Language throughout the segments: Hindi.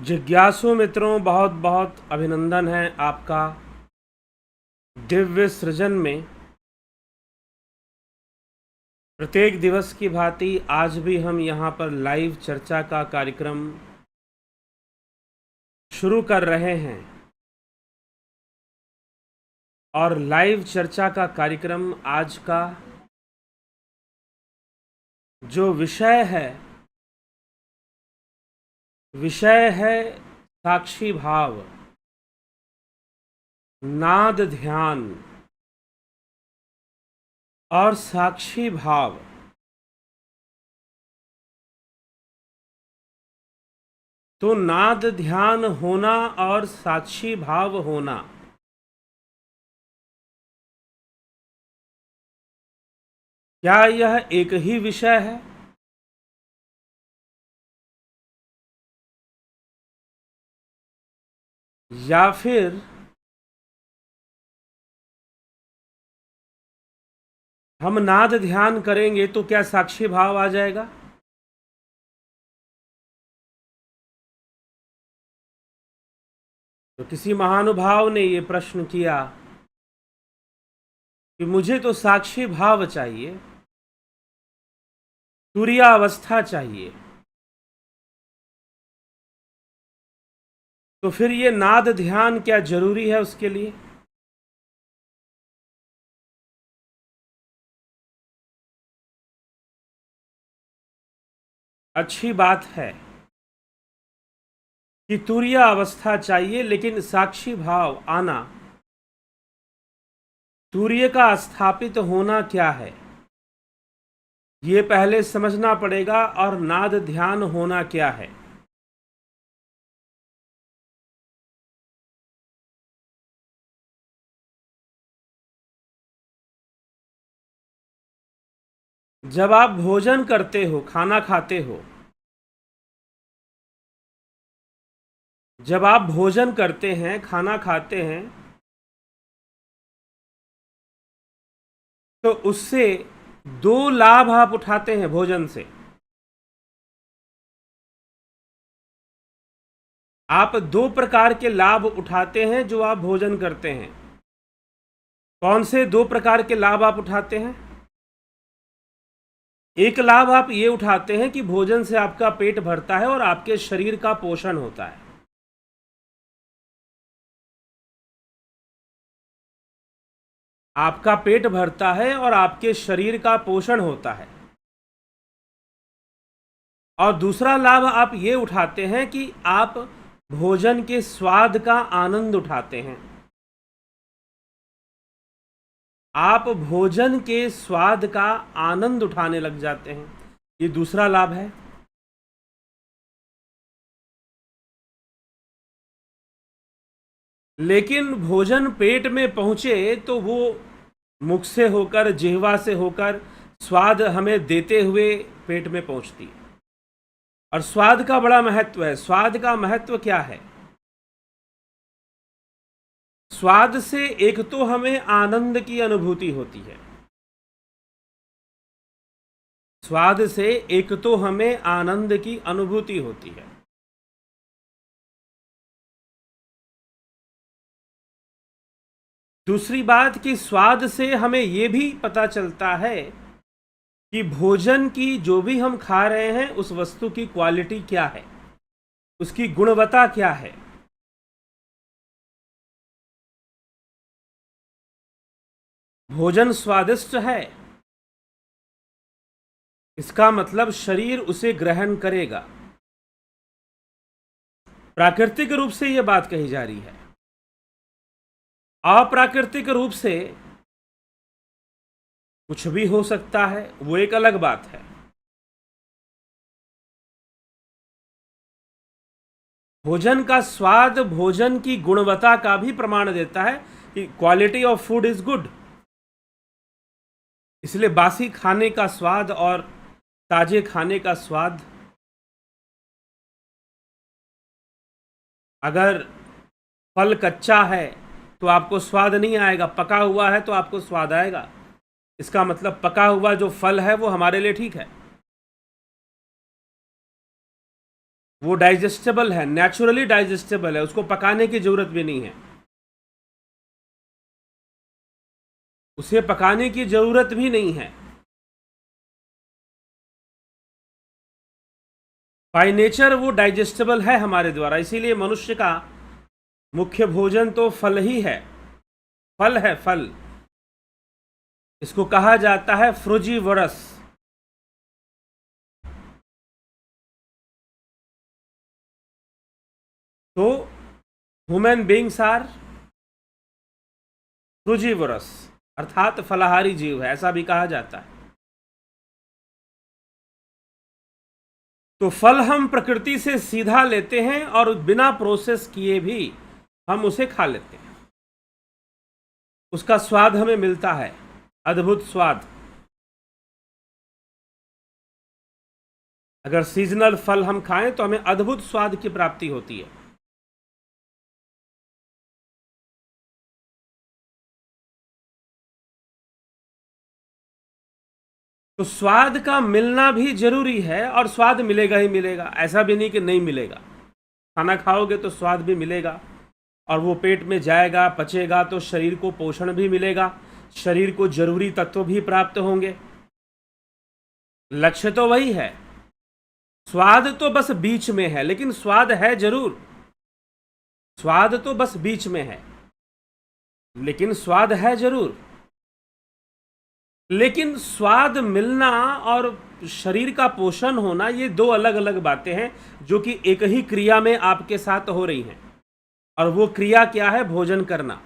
जिज्ञासु मित्रों, बहुत बहुत अभिनंदन है आपका दिव्य सृजन में। प्रत्येक दिवस की भांति आज भी हम यहाँ पर लाइव चर्चा का कार्यक्रम शुरू कर रहे हैं और लाइव चर्चा का कार्यक्रम आज का जो विषय है साक्षी भाव, नाद ध्यान और साक्षी भाव। तो नाद ध्यान होना और साक्षी भाव होना, क्या यह एक ही विषय है? या फिर हम नाद ध्यान करेंगे तो क्या साक्षी भाव आ जाएगा? तो किसी महानुभाव ने ये प्रश्न किया कि मुझे तो साक्षी भाव चाहिए, तुरीयावस्था चाहिए, तो फिर ये नाद ध्यान क्या जरूरी है उसके लिए? अच्छी बात है कि तुरीयावस्था चाहिए, लेकिन साक्षी भाव आना, तुरीय का स्थापित होना क्या है ये पहले समझना पड़ेगा। और नाद ध्यान होना क्या है? जब आप भोजन करते हो, खाना खाते हो, जब आप भोजन करते हैं, खाना खाते हैं, तो उससे दो लाभ आप उठाते हैं भोजन से। आप दो प्रकार के लाभ उठाते हैं जो आप भोजन करते हैं। कौन से दो प्रकार के लाभ आप उठाते हैं? एक लाभ आप ये उठाते हैं कि भोजन से आपका पेट भरता है और आपके शरीर का पोषण होता है। आपका पेट भरता है और आपके शरीर का पोषण होता है। और दूसरा लाभ आप ये उठाते हैं कि आप भोजन के स्वाद का आनंद उठाते हैं। आप भोजन के स्वाद का आनंद उठाने लग जाते हैं, ये दूसरा लाभ है। लेकिन भोजन पेट में पहुंचे तो वो मुख से होकर, जिह्वा से होकर स्वाद हमें देते हुए पेट में पहुंचती है। और स्वाद का बड़ा महत्व है। स्वाद का महत्व क्या है? स्वाद से एक तो हमें आनंद की अनुभूति होती है। स्वाद से एक तो हमें आनंद की अनुभूति होती है। दूसरी बात कि स्वाद से हमें यह भी पता चलता है कि भोजन की जो भी हम खा रहे हैं उस वस्तु की क्वालिटी क्या है, उसकी गुणवत्ता क्या है। भोजन स्वादिष्ट है, इसका मतलब शरीर उसे ग्रहण करेगा। प्राकृतिक रूप से यह बात कही जा रही है। अप्राकृतिक रूप से कुछ भी हो सकता है, वो एक अलग बात है। भोजन का स्वाद भोजन की गुणवत्ता का भी प्रमाण देता है कि quality of food is good. इसलिए बासी खाने का स्वाद और ताजे खाने का स्वाद, अगर फल कच्चा है तो आपको स्वाद नहीं आएगा, पका हुआ है तो आपको स्वाद आएगा। इसका मतलब पका हुआ जो फल है वो हमारे लिए ठीक है। वो डाइजेस्टेबल है, नेचुरली डाइजेस्टेबल है, उसको पकाने की जरूरत भी नहीं है, उसे पकाने की जरूरत भी नहीं है। बाय नेचर वो डाइजेस्टेबल है हमारे द्वारा। इसीलिए मनुष्य का मुख्य भोजन तो फल ही है, फल है, फल। इसको कहा जाता है फ्रूजीवरस। तो ह्यूमन बींग्स आर फ्रूजीवरस, अर्थात फलाहारी जीव है, ऐसा भी कहा जाता है। तो फल हम प्रकृति से सीधा लेते हैं और बिना प्रोसेस किए भी हम उसे खा लेते हैं। उसका स्वाद हमें मिलता है, अद्भुत स्वाद। अगर सीजनल फल हम खाएं तो हमें अद्भुत स्वाद की प्राप्ति होती है। तो स्वाद का मिलना भी जरूरी है, और स्वाद मिलेगा ही मिलेगा, ऐसा भी नहीं कि नहीं मिलेगा। खाना खाओगे तो स्वाद भी मिलेगा, और वो पेट में जाएगा, पचेगा, तो शरीर को पोषण भी मिलेगा, शरीर को जरूरी तत्व भी प्राप्त होंगे। लक्ष्य तो वही है। स्वाद तो बस बीच में है, लेकिन स्वाद है जरूर। स्वाद तो बस बीच में है, लेकिन स्वाद है जरूर। लेकिन स्वाद मिलना और शरीर का पोषण होना, ये दो अलग अलग बातें हैं, जो कि एक ही क्रिया में आपके साथ हो रही हैं। और वो क्रिया क्या है? भोजन करना।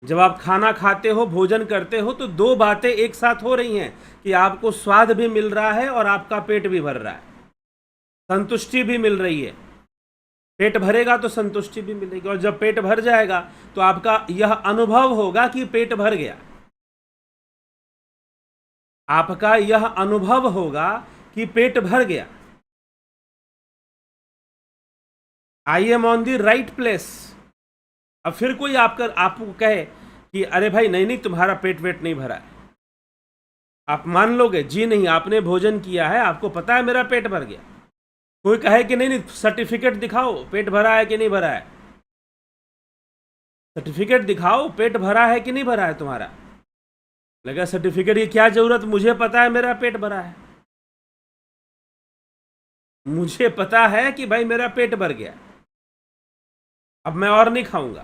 जब आप खाना खाते हो, भोजन करते हो, तो दो बातें एक साथ हो रही हैं कि आपको स्वाद भी मिल रहा है और आपका पेट भी भर रहा है, संतुष्टि भी मिल रही है। पेट भरेगा तो संतुष्टि भी मिलेगी, और जब पेट भर जाएगा तो आपका यह अनुभव होगा कि पेट भर गया। आपका यह अनुभव होगा कि पेट भर गया। I am on the right place. अब फिर कोई आपको कहे कि अरे भाई नहीं नहीं, तुम्हारा पेट वेट नहीं भरा है, आप मान लोगे? जी नहीं, आपने भोजन किया है, आपको पता है मेरा पेट भर गया। कोई कहे कि नहीं नहीं, सर्टिफिकेट दिखाओ पेट भरा है कि नहीं भरा है, सर्टिफिकेट दिखाओ पेट भरा है कि नहीं भरा है तुम्हारा। लगा सर्टिफिकेट की क्या जरूरत, मुझे पता है मेरा पेट भरा है, मुझे पता है कि भाई मेरा पेट भर गया, अब मैं और नहीं खाऊंगा।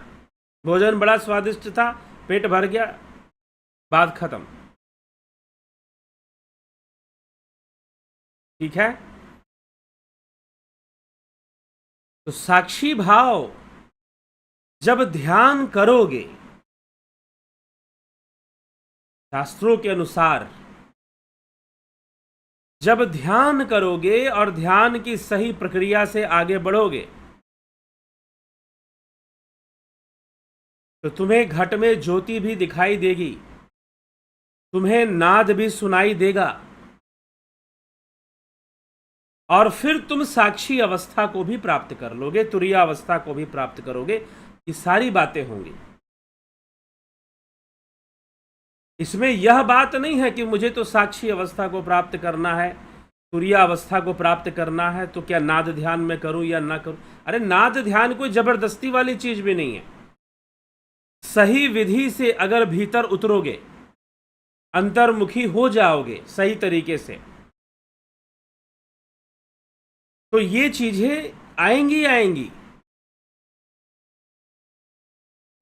भोजन बड़ा स्वादिष्ट था, पेट भर गया, बात खत्म। ठीक है? तो साक्षी भाव जब ध्यान करोगे, शास्त्रों के अनुसार जब ध्यान करोगे और ध्यान की सही प्रक्रिया से आगे बढ़ोगे, तो तुम्हें घट में ज्योति भी दिखाई देगी, तुम्हें नाद भी सुनाई देगा, और फिर तुम साक्षी अवस्था को भी प्राप्त कर लोगे, तुरीय अवस्था को भी प्राप्त करोगे। ये सारी बातें होंगी। इसमें यह बात नहीं है कि मुझे तो साक्षी अवस्था को प्राप्त करना है, तुरीय अवस्था को प्राप्त करना है, तो क्या नाद ध्यान में करूं या ना करूं। अरे नाद ध्यान कोई जबरदस्ती वाली चीज भी नहीं है। सही विधि से अगर भीतर उतरोगे, अंतर्मुखी हो जाओगे सही तरीके से, तो ये चीजें आएंगी आएंगी,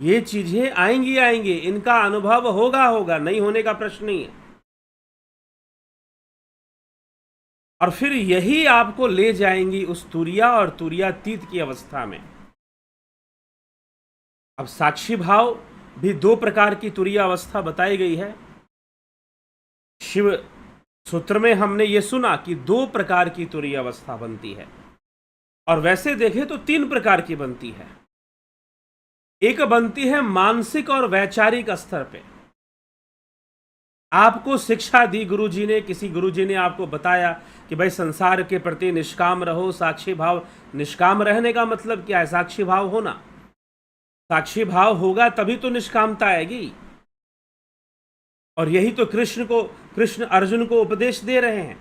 ये चीजें आएंगी आएंगी, इनका अनुभव होगा होगा, नहीं होने का प्रश्न नहीं है। और फिर यही आपको ले जाएंगी उस तुरिया और तुरियातीत की अवस्था में। अब साक्षी भाव भी दो प्रकार की तुरीय अवस्था बताई गई है। शिव सूत्र में हमने ये सुना कि दो प्रकार की तुरीय अवस्था बनती है, और वैसे देखें तो तीन प्रकार की बनती है। एक बनती है मानसिक और वैचारिक स्तर पे। आपको शिक्षा दी गुरुजी ने, किसी गुरुजी ने आपको बताया कि भाई संसार के प्रति निष्काम रहो, साक्षी भाव। निष्काम रहने का मतलब क्या है? साक्षी भाव होना। साक्षी भाव होगा तभी तो निष्कामता आएगी, और यही तो कृष्ण अर्जुन को उपदेश दे रहे हैं।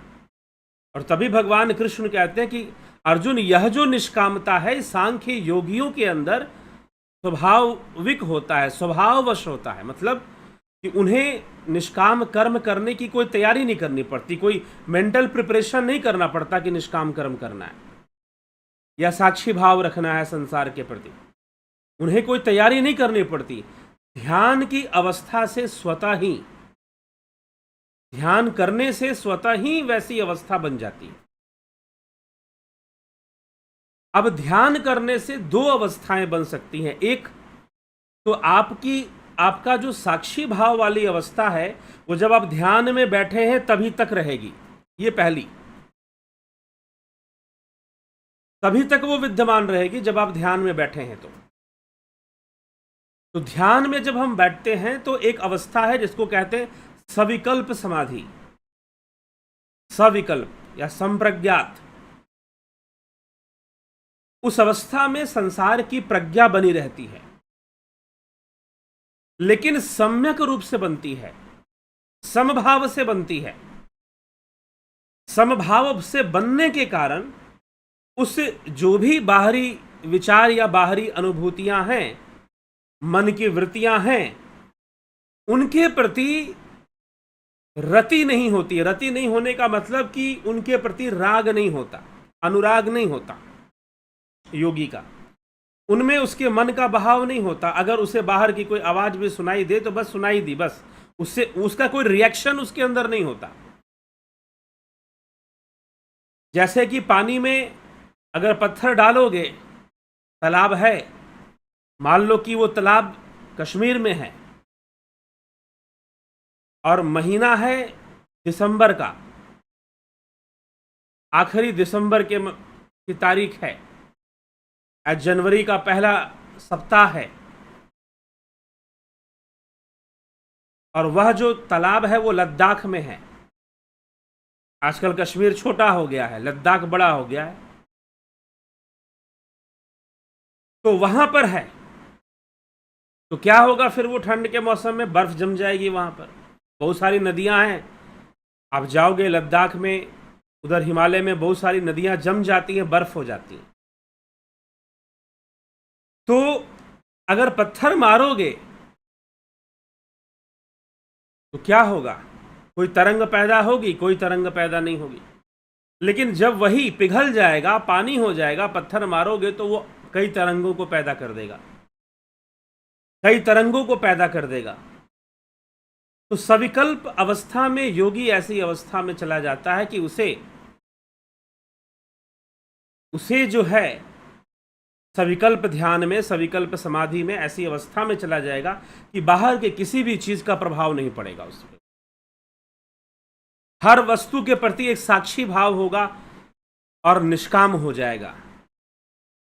और तभी भगवान कृष्ण कहते हैं कि अर्जुन, यह जो निष्कामता है सांख्य योगियों के अंदर स्वाभाविक होता है, स्वभाववश होता है। मतलब कि उन्हें निष्काम कर्म करने की कोई तैयारी नहीं करनी पड़ती, कोई मेंटल प्रिपरेशन नहीं करना पड़ता कि निष्काम कर्म करना है या साक्षी भाव रखना है संसार के प्रति। उन्हें कोई तैयारी नहीं करनी पड़ती। ध्यान की अवस्था से स्वतः ही, ध्यान करने से स्वतः ही वैसी अवस्था बन जाती है। अब ध्यान करने से दो अवस्थाएं बन सकती हैं। एक तो आपका जो साक्षी भाव वाली अवस्था है वो जब आप ध्यान में बैठे हैं तभी तक रहेगी, ये पहली, तभी तक वो विद्यमान रहेगी जब आप ध्यान में बैठे हैं। तो ध्यान में जब हम बैठते हैं तो एक अवस्था है जिसको कहते हैं सविकल्प समाधि, सविकल्प या संप्रज्ञात। उस अवस्था में संसार की प्रज्ञा बनी रहती है, लेकिन सम्यक रूप से बनती है, समभाव से बनती है। समभाव से बनने के कारण उस जो भी बाहरी विचार या बाहरी अनुभूतियां हैं, मन की वृत्तियां हैं, उनके प्रति रति नहीं होती है। रति नहीं होने का मतलब कि उनके प्रति राग नहीं होता, अनुराग नहीं होता योगी का, उनमें उसके मन का बहाव नहीं होता। अगर उसे बाहर की कोई आवाज भी सुनाई दे तो बस सुनाई दी, बस, उससे उसका कोई रिएक्शन उसके अंदर नहीं होता। जैसे कि पानी में अगर पत्थर डालोगे, तालाब है, मान लो कि वो तालाब कश्मीर में है और महीना है दिसंबर का, आखिरी दिसंबर की तारीख है, आज जनवरी का पहला सप्ताह है, और वह जो तालाब है वो लद्दाख में है। आजकल कश्मीर छोटा हो गया है, लद्दाख बड़ा हो गया है, तो वहां पर है। तो क्या होगा फिर? वो ठंड के मौसम में बर्फ जम जाएगी, वहां पर बहुत सारी नदियां हैं। आप जाओगे लद्दाख में, उधर हिमालय में बहुत सारी नदियां जम जाती हैं, बर्फ हो जाती हैं। तो अगर पत्थर मारोगे तो क्या होगा? कोई तरंग पैदा होगी? कोई तरंग पैदा नहीं होगी। लेकिन जब वही पिघल जाएगा, पानी हो जाएगा, पत्थर मारोगे तो वो कई तरंगों को पैदा कर देगा, कई तरंगों को पैदा कर देगा। तो सविकल्प अवस्था में योगी ऐसी अवस्था में चला जाता है कि उसे जो है सविकल्प ध्यान में, सविकल्प समाधि में ऐसी अवस्था में चला जाएगा कि बाहर के किसी भी चीज का प्रभाव नहीं पड़ेगा उस पर। हर वस्तु के प्रति एक साक्षी भाव होगा और निष्काम हो जाएगा।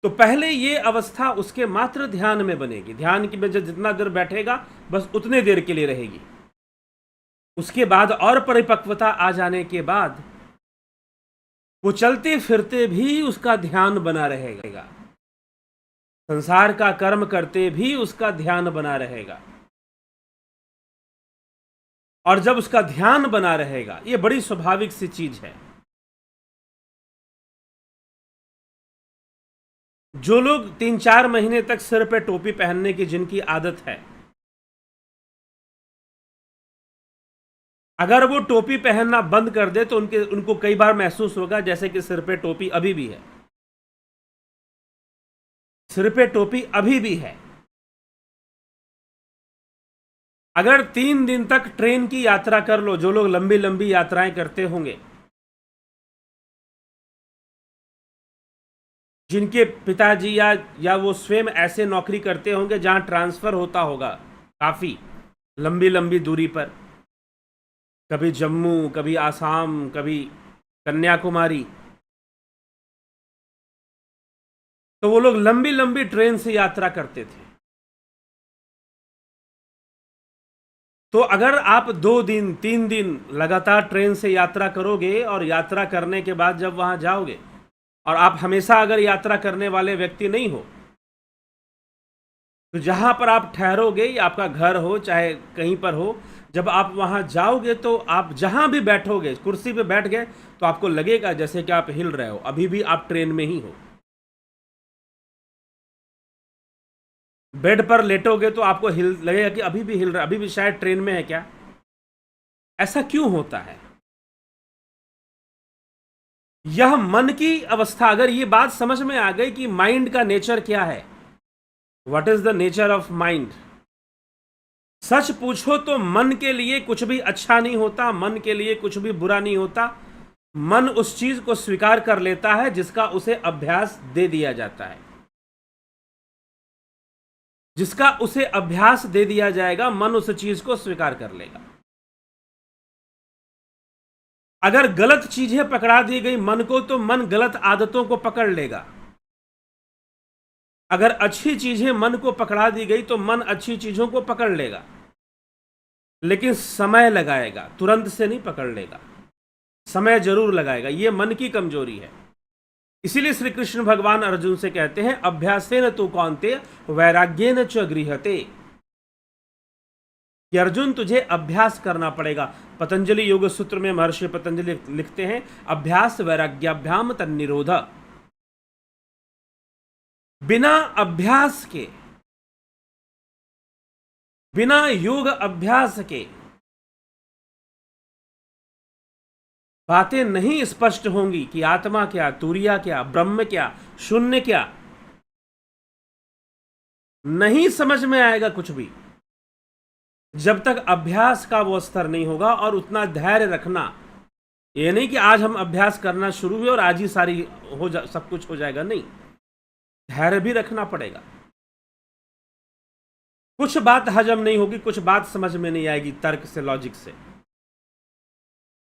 तो पहले ये अवस्था उसके मात्र ध्यान में बनेगी। ध्यान की में जितना देर बैठेगा बस उतने देर के लिए रहेगी। उसके बाद और परिपक्वता आ जाने के बाद वो चलते फिरते भी उसका ध्यान बना रहेगा, संसार का कर्म करते भी उसका ध्यान बना रहेगा। और जब उसका ध्यान बना रहेगा, ये बड़ी स्वाभाविक सी चीज है। जो लोग 3-4 महीने तक सिर पे टोपी पहनने की जिनकी आदत है, अगर वो टोपी पहनना बंद कर दे तो उनको कई बार महसूस होगा जैसे कि सिर पे टोपी अभी भी है, सिर पे टोपी अभी भी है। अगर 3 दिन तक ट्रेन की यात्रा कर लो, जो लोग लंबी लंबी यात्राएं करते होंगे, जिनके पिताजी या वो स्वयं ऐसे नौकरी करते होंगे जहां ट्रांसफर होता होगा काफी लंबी लंबी दूरी पर, कभी जम्मू, कभी आसाम, कभी कन्याकुमारी, तो वो लोग लंबी लंबी ट्रेन से यात्रा करते थे। तो अगर आप 2 दिन 3 दिन लगातार ट्रेन से यात्रा करोगे और यात्रा करने के बाद जब वहां जाओगे, और आप हमेशा अगर यात्रा करने वाले व्यक्ति नहीं हो, तो जहां पर आप ठहरोगे, या आपका घर हो चाहे कहीं पर हो, जब आप वहां जाओगे तो आप जहां भी बैठोगे, कुर्सी पे बैठ गए तो आपको लगेगा जैसे कि आप हिल रहे हो, अभी भी आप ट्रेन में ही हो। बेड पर लेटोगे तो आपको हिल लगेगा कि अभी भी हिल रहा, अभी भी शायद ट्रेन में है क्या। ऐसा क्यों होता है? यह मन की अवस्था, अगर ये बात समझ में आ गई कि माइंड का नेचर क्या है, what is the nature of mind. सच पूछो तो मन के लिए कुछ भी अच्छा नहीं होता, मन के लिए कुछ भी बुरा नहीं होता। मन उस चीज को स्वीकार कर लेता है जिसका उसे अभ्यास दे दिया जाता है। जिसका उसे अभ्यास दे दिया जाएगा, मन उस चीज को स्वीकार कर लेगा। अगर गलत चीजें पकड़ा दी गई मन को, तो मन गलत आदतों को पकड़ लेगा। अगर अच्छी चीजें मन को पकड़ा दी गई तो मन अच्छी चीजों को पकड़ लेगा, लेकिन समय लगाएगा, तुरंत से नहीं पकड़ लेगा, समय जरूर लगाएगा। यह मन की कमजोरी है। इसीलिए श्री कृष्ण भगवान अर्जुन से कहते हैं, अभ्यासेन तु कौन्तेय वैराग्येन च गृह्यते, कि अर्जुन तुझे अभ्यास करना पड़ेगा। पतंजलि योग सूत्र में महर्षि पतंजलि लिखते हैं, अभ्यास वैराग्याभ्याम तन्निरोध। बिना अभ्यास के, बिना योग अभ्यास के बातें नहीं स्पष्ट होंगी कि आत्मा क्या, तुरिया क्या, ब्रह्म क्या, शून्य क्या। नहीं समझ में आएगा कुछ भी जब तक अभ्यास का वो स्तर नहीं होगा। और उतना धैर्य रखना, ये नहीं कि आज हम अभ्यास करना शुरू हुए और आज ही सब कुछ हो जाएगा, नहीं। धैर्य भी रखना पड़ेगा। कुछ बात हजम नहीं होगी, कुछ बात समझ में नहीं आएगी तर्क से, लॉजिक से।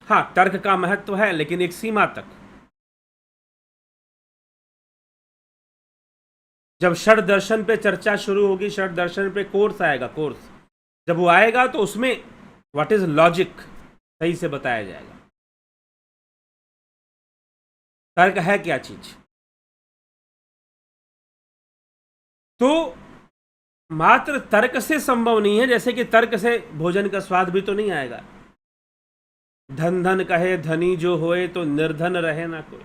हां, तर्क का महत्व है, लेकिन एक सीमा तक। जब षड दर्शन पे चर्चा शुरू होगी, षड दर्शन पे कोर्स आएगा, कोर्स जब वो आएगा तो उसमें व्हाट इज लॉजिक सही से बताया जाएगा। तर्क है क्या चीज। तो मात्र तर्क से संभव नहीं है, जैसे कि तर्क से भोजन का स्वाद भी तो नहीं आएगा। धन धन कहे धनी जो होए, तो निर्धन रहे ना कोई।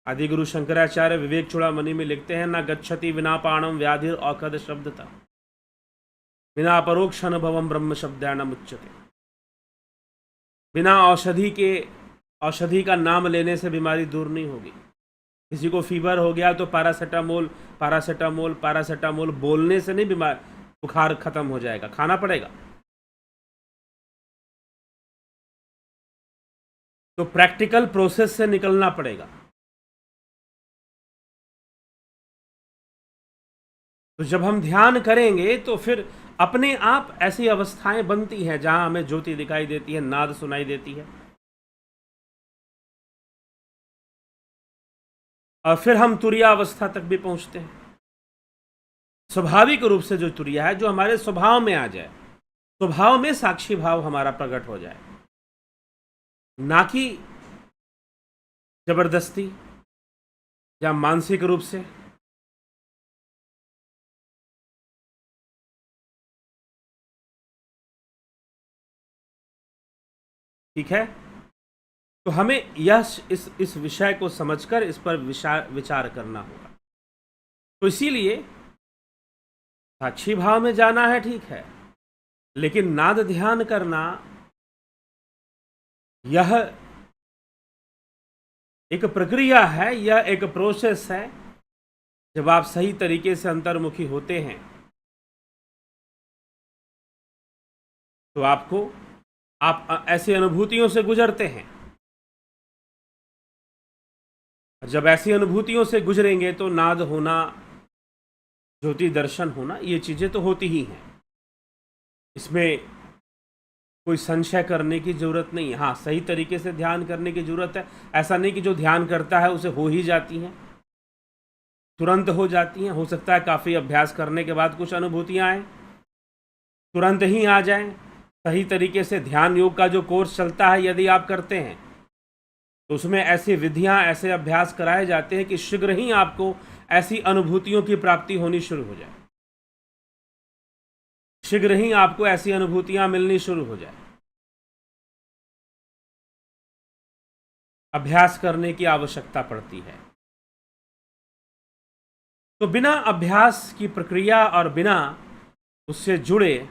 आदि गुरु शंकराचार्य विवेक चूड़ामणि में लिखते हैं, ना गच्छति विना पाणम व्याधिर औषध शब्दता, बिना परोक्ष अनुभवम ब्रह्म शब्दान उच्यते। बिना औषधि का नाम लेने से बीमारी दूर नहीं होगी। किसी को फीवर हो गया तो पैरासीटामोल पैरासीटामोल पैरासीटामोल बोलने से नहीं बुखार खत्म हो जाएगा, खाना पड़ेगा। तो प्रैक्टिकल प्रोसेस से निकलना पड़ेगा। तो जब हम ध्यान करेंगे तो फिर अपने आप ऐसी अवस्थाएं बनती हैं जहां हमें ज्योति दिखाई देती है, नाद सुनाई देती है, और फिर हम तुरिया अवस्था तक भी पहुंचते हैं। स्वाभाविक रूप से जो तुरिया है, जो हमारे स्वभाव में आ जाए, स्वभाव में साक्षी भाव हमारा प्रकट हो जाए, ना कि जबरदस्ती या मानसिक रूप से। ठीक है, तो हमें इस विषय को समझकर इस पर विचार करना होगा। तो इसीलिए साक्षी भाव में जाना है, ठीक है, लेकिन नाद ध्यान करना यह एक प्रक्रिया है, यह एक प्रोसेस है। जब आप सही तरीके से अंतर्मुखी होते हैं तो आप ऐसी अनुभूतियों से गुजरते हैं। जब ऐसी अनुभूतियों से गुजरेंगे तो नाद होना, ज्योति दर्शन होना, ये चीजें तो होती ही हैं। इसमें कोई संशय करने की जरूरत नहीं है। हाँ, सही तरीके से ध्यान करने की जरूरत है। ऐसा नहीं कि जो ध्यान करता है उसे हो ही जाती हैं, तुरंत हो जाती हैं। हो सकता है काफ़ी अभ्यास करने के बाद कुछ अनुभूतियाँ आएँ, तुरंत ही आ जाएं। सही तरीके से ध्यान योग का जो कोर्स चलता है, यदि आप करते हैं तो उसमें ऐसी विधियां, ऐसे अभ्यास कराए जाते हैं कि शीघ्र ही आपको ऐसी अनुभूतियों की प्राप्ति होनी शुरू हो जाए। शीघ्र ही आपको ऐसी अनुभूतियां मिलनी शुरू हो जाए। अभ्यास करने की आवश्यकता पड़ती है। तो बिना अभ्यास की प्रक्रिया और बिना उससे जुड़े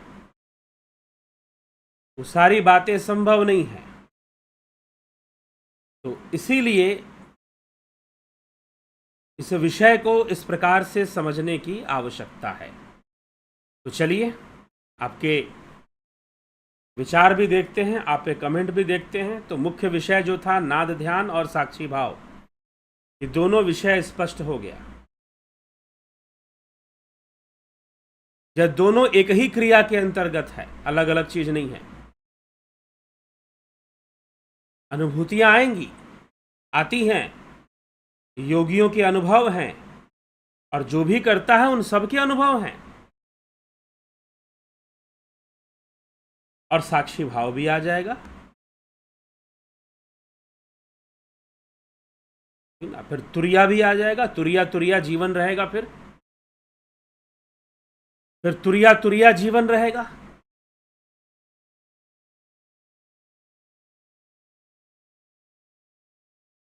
वो सारी बातें संभव नहीं है। तो इसीलिए इस विषय को इस प्रकार से समझने की आवश्यकता है। तो चलिए आपके विचार भी देखते हैं, आपके कमेंट भी देखते हैं। तो मुख्य विषय जो था नाद ध्यान और साक्षी भाव, ये दोनों विषय स्पष्ट हो गया। यह दोनों एक ही क्रिया के अंतर्गत है, अलग अलग चीज नहीं है। अनुभूतियां आएंगी, आती हैं, योगियों के अनुभव हैं, और जो भी करता है उन सब के अनुभव हैं, और साक्षी भाव भी आ जाएगा। फिर तुरिया भी आ जाएगा, तुरिया तुरिया जीवन रहेगा। फिर तुरिया तुरिया जीवन रहेगा।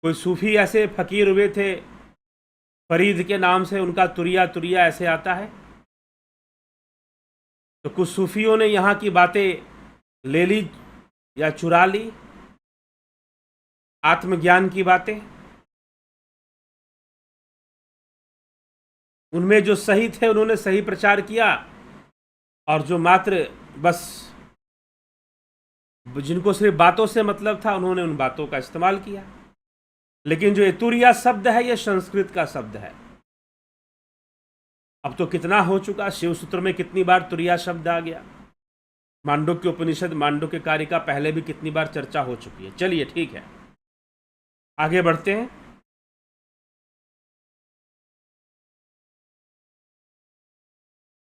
कोई सूफी ऐसे फकीर हुए थे, फरीद के नाम से, उनका तुरिया तुरिया ऐसे आता है। तो कुछ सूफियों ने यहाँ की बातें ले ली या चुरा ली, आत्मज्ञान की बातें। उनमें जो सही थे उन्होंने सही प्रचार किया, और जो मात्र बस जिनको सिर्फ बातों से मतलब था उन्होंने उन बातों का इस्तेमाल किया। लेकिन जो ये तुरिया शब्द है ये संस्कृत का शब्द है। अब तो कितना हो चुका, शिव सूत्र में कितनी बार तुरिया शब्द आ गया, मांडुक्य उपनिषद, मांडुक्य कारिका पहले भी कितनी बार चर्चा हो चुकी है। चलिए ठीक है, आगे बढ़ते हैं।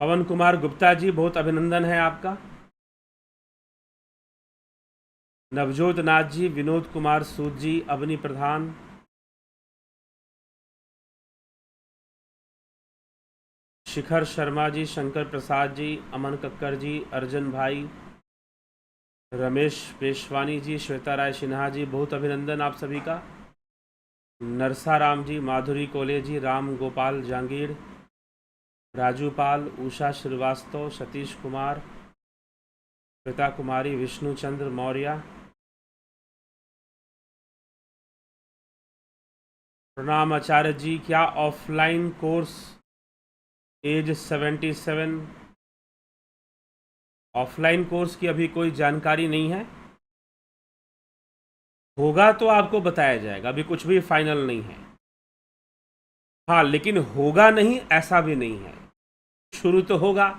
पवन कुमार गुप्ता जी, बहुत अभिनंदन है आपका। नवजोत नाथ जी, विनोद कुमार सूद जी, अवनी प्रधान, शिखर शर्मा जी, शंकर प्रसाद जी, अमन कक्कर जी, अर्जन भाई, रमेश पेशवानी जी, श्वेता राय सिन्हा जी, बहुत अभिनंदन आप सभी का। नरसा राम जी, माधुरी कोले जी, राम गोपाल जांगीर, राजू पाल, उषा श्रीवास्तव, सतीश कुमार, श्वेता कुमारी, विष्णु चंद्र मौर्य, प्रणाम आचार्य जी। क्या offline course age 77? Offline course की अभी कोई जानकारी नहीं है, होगा तो आपको बताया जाएगा, अभी कुछ भी फाइनल नहीं है। हाँ, लेकिन होगा नहीं ऐसा भी नहीं है, शुरू तो होगा।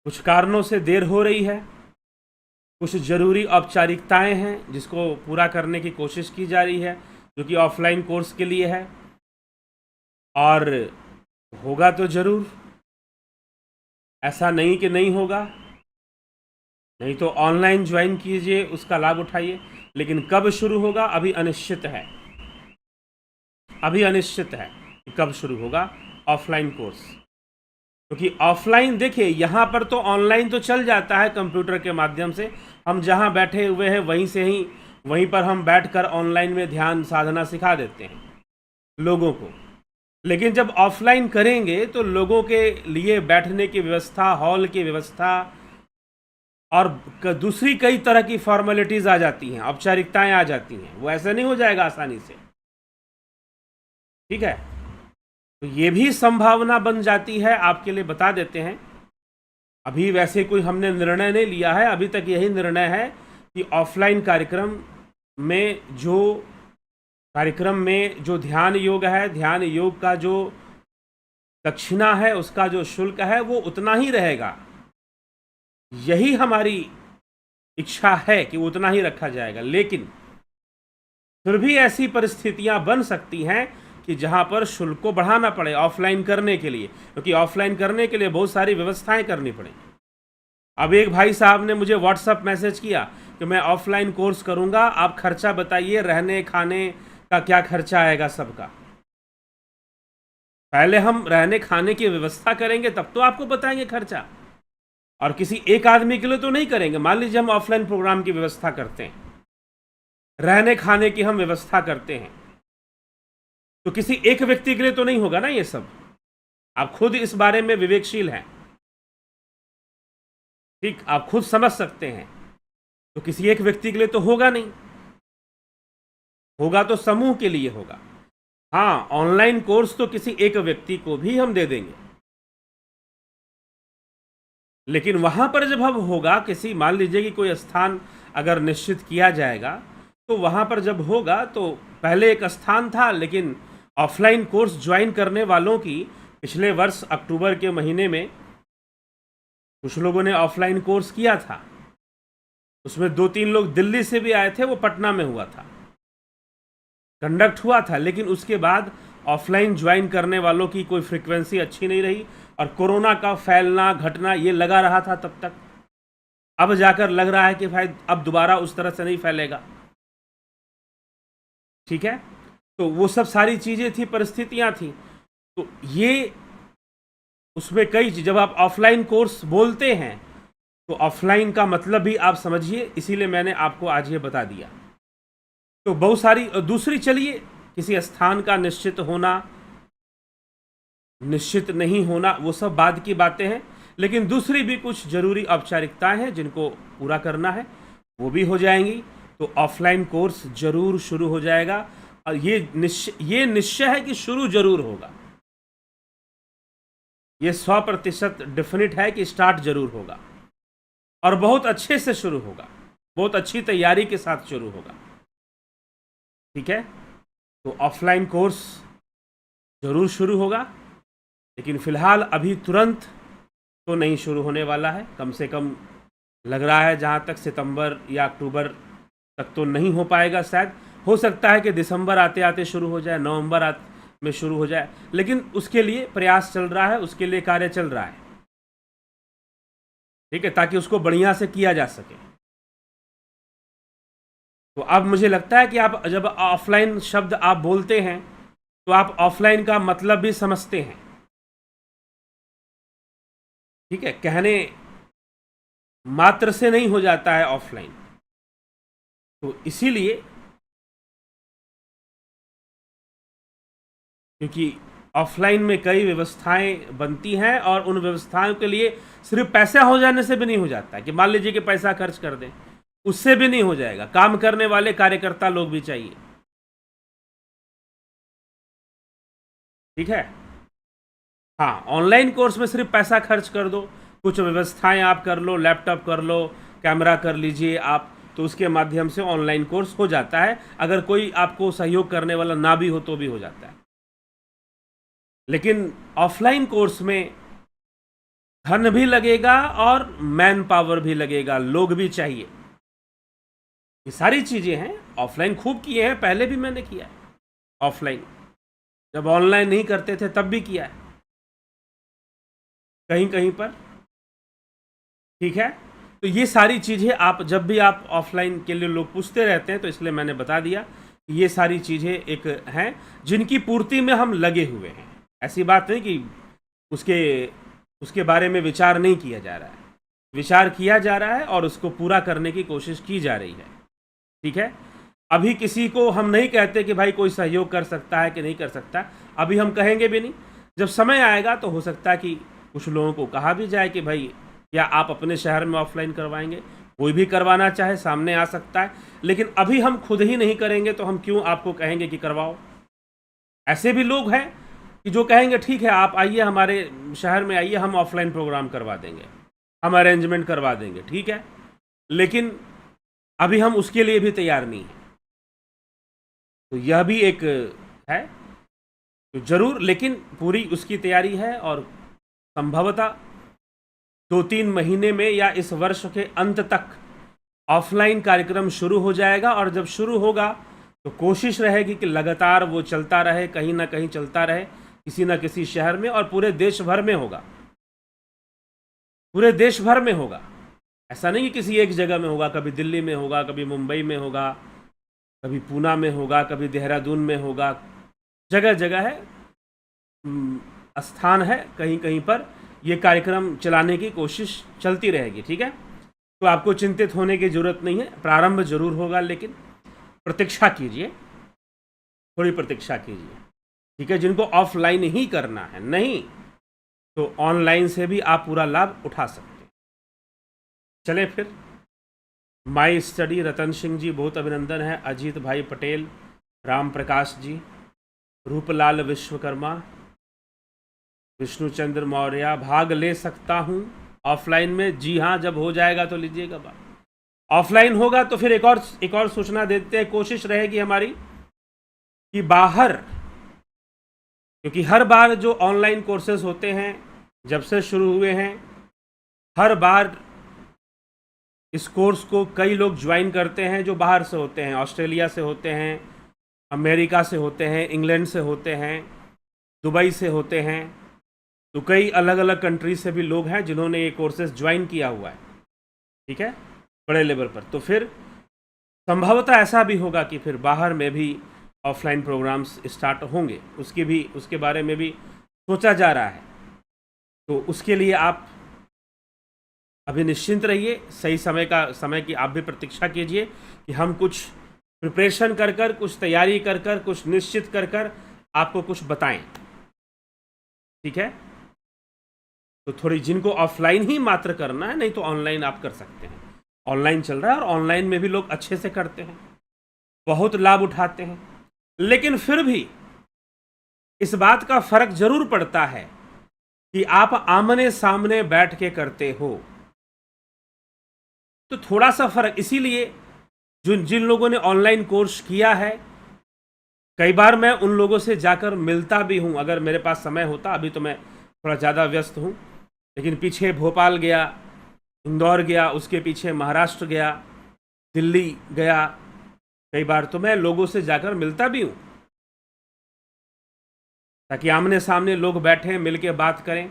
कुछ कारणों से देर हो रही है, कुछ ज़रूरी औपचारिकताएं हैं जिसको पूरा करने की कोशिश की जा रही है, जो कि ऑफलाइन कोर्स के लिए है, और होगा तो ज़रूर, ऐसा नहीं कि नहीं होगा। नहीं तो ऑनलाइन ज्वाइन कीजिए, उसका लाभ उठाइए। लेकिन कब शुरू होगा अभी अनिश्चित है, अभी अनिश्चित है कि कब शुरू होगा ऑफलाइन कोर्स। क्योंकि ऑफलाइन देखिए, यहाँ पर तो ऑनलाइन तो चल जाता है कंप्यूटर के माध्यम से, हम जहाँ बैठे हुए हैं वहीं पर हम बैठकर ऑनलाइन में ध्यान साधना सिखा देते हैं लोगों को। लेकिन जब ऑफलाइन करेंगे तो लोगों के लिए बैठने की व्यवस्था, हॉल की व्यवस्था, और दूसरी कई तरह की फॉर्मेलिटीज़ आ जाती हैं, औपचारिकताएं आ जाती हैं, वो ऐसे नहीं हो जाएगा आसानी से। ठीक है, तो ये भी संभावना बन जाती है, आपके लिए बता देते हैं। अभी वैसे कोई हमने निर्णय नहीं लिया है, अभी तक यही निर्णय है कि ऑफलाइन कार्यक्रम में जो ध्यान योग है, ध्यान योग का जो दक्षिणा है, उसका जो शुल्क है वो उतना ही रहेगा। यही हमारी इच्छा है कि उतना ही रखा जाएगा। लेकिन फिर भी ऐसी परिस्थितियां बन सकती हैं कि जहां पर शुल्क को बढ़ाना पड़े ऑफलाइन करने के लिए, क्योंकि ऑफलाइन करने के लिए बहुत सारी व्यवस्थाएं करनी पड़ेंगी। अब एक भाई साहब ने मुझे व्हाट्सएप मैसेज किया कि मैं ऑफलाइन कोर्स करूंगा, आप खर्चा बताइए, रहने खाने का क्या खर्चा आएगा सबका। पहले हम रहने खाने की व्यवस्था करेंगे तब तो आपको बताएंगे खर्चा। और किसी एक आदमी के लिए तो नहीं करेंगे। मान लीजिए हम ऑफलाइन प्रोग्राम की व्यवस्था करते हैं, रहने खाने की हम व्यवस्था करते हैं, तो किसी एक व्यक्ति के लिए तो नहीं होगा ना ये सब। आप खुद इस बारे में विवेकशील हैं, ठीक, आप खुद समझ सकते हैं। तो किसी एक व्यक्ति के लिए तो होगा नहीं, होगा तो समूह के लिए होगा। हाँ, ऑनलाइन कोर्स तो किसी एक व्यक्ति को भी हम दे देंगे, लेकिन वहां पर जब हम होगा किसी, मान लीजिए कि कोई स्थान अगर निश्चित किया जाएगा, तो वहां पर जब होगा तो पहले एक स्थान था, लेकिन ऑफलाइन कोर्स ज्वाइन करने वालों की पिछले वर्ष अक्टूबर के महीने में कुछ लोगों ने ऑफलाइन कोर्स किया था। उसमें 2-3 लोग दिल्ली से भी आए थे, वो पटना में हुआ था, कंडक्ट हुआ था, लेकिन उसके बाद ऑफलाइन ज्वाइन करने वालों की कोई फ्रीक्वेंसी अच्छी नहीं रही और कोरोना का फैलना घटना ये लगा रहा था तब तक। अब जाकर लग रहा है कि भाई अब दोबारा उस तरह से नहीं फैलेगा, ठीक है। तो वो सब सारी चीज़ें थी, परिस्थितियां थी। तो ये उसमें कई चीज़, जब आप ऑफलाइन कोर्स बोलते हैं तो ऑफलाइन का मतलब भी आप समझिए, इसीलिए मैंने आपको आज ये बता दिया। तो बहुत सारी दूसरी, चलिए किसी स्थान का निश्चित होना निश्चित नहीं होना वो सब बाद की बातें हैं, लेकिन दूसरी भी कुछ जरूरी औपचारिकताएं हैं जिनको पूरा करना है, वो भी हो जाएंगी। तो ऑफलाइन कोर्स जरूर शुरू हो जाएगा और ये निश्चय है कि शुरू जरूर होगा। ये 100% डेफिनेट है कि स्टार्ट जरूर होगा और बहुत अच्छे से शुरू होगा, बहुत अच्छी तैयारी के साथ शुरू होगा, ठीक है। तो ऑफलाइन कोर्स जरूर शुरू होगा, लेकिन फिलहाल अभी तुरंत तो नहीं शुरू होने वाला है। कम से कम लग रहा है जहाँ तक सितंबर या अक्टूबर तक तो नहीं हो पाएगा। शायद हो सकता है कि दिसंबर आते आते शुरू हो जाए, नवंबर में शुरू हो जाए, लेकिन उसके लिए प्रयास चल रहा है, उसके लिए कार्य चल रहा है, ठीक है, ताकि उसको बढ़िया से किया जा सके। तो अब मुझे लगता है कि आप जब ऑफलाइन शब्द आप बोलते हैं तो आप ऑफलाइन का मतलब भी समझते हैं, ठीक है। कहने मात्र से नहीं हो जाता है ऑफलाइन। तो इसीलिए, क्योंकि ऑफलाइन में कई व्यवस्थाएं बनती हैं और उन व्यवस्थाओं के लिए सिर्फ पैसा हो जाने से भी नहीं हो जाता है कि मान लीजिए कि पैसा खर्च कर दें, उससे भी नहीं हो जाएगा। काम करने वाले कार्यकर्ता लोग भी चाहिए, ठीक है। हाँ, ऑनलाइन कोर्स में सिर्फ पैसा खर्च कर दो, कुछ व्यवस्थाएं आप कर लो, लैपटॉप कर लो, कैमरा कर लीजिए आप, तो उसके माध्यम से ऑनलाइन कोर्स हो जाता है। अगर कोई आपको सहयोग करने वाला ना भी हो तो भी हो जाता है। लेकिन ऑफलाइन कोर्स में धन भी लगेगा और मैन पावर भी लगेगा, लोग भी चाहिए। ये सारी चीजें हैं। ऑफलाइन खूब किए हैं, पहले भी मैंने किया है ऑफलाइन, जब ऑनलाइन नहीं करते थे तब भी किया है कहीं कहीं पर, ठीक है। तो ये सारी चीज़ें आप जब भी आप ऑफलाइन के लिए लोग पूछते रहते हैं, तो इसलिए मैंने बता दिया कि ये सारी चीज़ें एक हैं जिनकी पूर्ति में हम लगे हुए हैं। ऐसी बात नहीं कि उसके बारे में विचार नहीं किया जा रहा है, विचार किया जा रहा है और उसको पूरा करने की कोशिश की जा रही है, ठीक है। अभी किसी को हम नहीं कहते कि भाई कोई सहयोग कर सकता है कि नहीं कर सकता, अभी हम कहेंगे भी नहीं। जब समय आएगा तो हो सकता है कि कुछ लोगों को कहा भी जाए कि भाई या आप अपने शहर में ऑफलाइन करवाएंगे, कोई भी करवाना चाहे सामने आ सकता है, लेकिन अभी हम खुद ही नहीं करेंगे तो हम क्यों आपको कहेंगे कि करवाओ। ऐसे भी लोग हैं कि जो कहेंगे ठीक है आप आइए हमारे शहर में आइए, हम ऑफलाइन प्रोग्राम करवा देंगे, हम अरेंजमेंट करवा देंगे, ठीक है, लेकिन अभी हम उसके लिए भी तैयार नहीं हैं। तो यह भी एक है, तो जरूर, लेकिन पूरी उसकी तैयारी है और संभवतः 2-3 महीने में या इस वर्ष के अंत तक ऑफलाइन कार्यक्रम शुरू हो जाएगा। और जब शुरू होगा तो कोशिश रहेगी कि लगातार वो चलता रहे, कहीं ना कहीं चलता रहे, किसी ना किसी शहर में, और पूरे देश भर में होगा, पूरे देश भर में होगा। ऐसा नहीं कि किसी एक जगह में होगा, कभी दिल्ली में होगा, कभी मुंबई में होगा, कभी पूना में होगा, कभी देहरादून में होगा, जगह जगह है, स्थान है कहीं कहीं पर ये कार्यक्रम चलाने की कोशिश चलती रहेगी, ठीक है। तो आपको चिंतित होने की ज़रूरत नहीं है, प्रारंभ जरूर होगा, लेकिन प्रतीक्षा कीजिए, थोड़ी प्रतीक्षा कीजिए, ठीक है। जिनको ऑफलाइन ही करना है, नहीं तो ऑनलाइन से भी आप पूरा लाभ उठा सकते हैं। चले फिर, माई स्टडी रतन सिंह जी बहुत अभिनंदन है, अजीत भाई पटेल, राम प्रकाश जी, रूपलाल विश्वकर्मा, विष्णुचंद्र मौर्य, भाग ले सकता हूं ऑफलाइन में? जी हाँ, जब हो जाएगा तो लीजिएगा भाग। ऑफलाइन होगा तो फिर एक और सूचना देते हैं, कोशिश रहेगी हमारी कि बाहर, क्योंकि हर बार जो ऑनलाइन कोर्सेज होते हैं जब से शुरू हुए हैं, हर बार इस कोर्स को कई लोग ज्वाइन करते हैं जो बाहर से होते हैं, ऑस्ट्रेलिया से होते हैं, अमेरिका से होते हैं, इंग्लैंड से होते हैं, दुबई से होते हैं। तो कई अलग अलग कंट्री से भी लोग हैं जिन्होंने ये कोर्सेज ज्वाइन किया हुआ है, ठीक है, बड़े लेवल पर। तो फिर संभवतः ऐसा भी होगा कि फिर बाहर में भी ऑफलाइन प्रोग्राम्स स्टार्ट होंगे, उसके बारे में भी सोचा जा रहा है। तो उसके लिए आप अभी निश्चिंत रहिए, सही समय की आप भी प्रतीक्षा कीजिए कि हम कुछ प्रिपरेशन कर कुछ तैयारी कर कुछ निश्चित कर आपको कुछ बताएं, ठीक है। तो थोड़ी जिनको ऑफलाइन ही मात्र करना है, नहीं तो ऑनलाइन आप कर सकते हैं। ऑनलाइन चल रहा है और ऑनलाइन में भी लोग अच्छे से करते हैं, बहुत लाभ उठाते हैं। लेकिन फिर भी इस बात का फर्क जरूर पड़ता है कि आप आमने सामने बैठ के करते हो, तो थोड़ा सा फर्क। इसीलिए जिन लोगों ने ऑनलाइन कोर्स किया है, कई बार मैं उन लोगों से जाकर मिलता भी हूं, अगर मेरे पास समय होता। अभी तो मैं थोड़ा ज़्यादा व्यस्त हूं, लेकिन पीछे भोपाल गया, इंदौर गया, उसके पीछे महाराष्ट्र गया, दिल्ली गया, कई बार तो मैं लोगों से जाकर मिलता भी हूं, ताकि आमने सामने लोग बैठें, मिलके बात करें।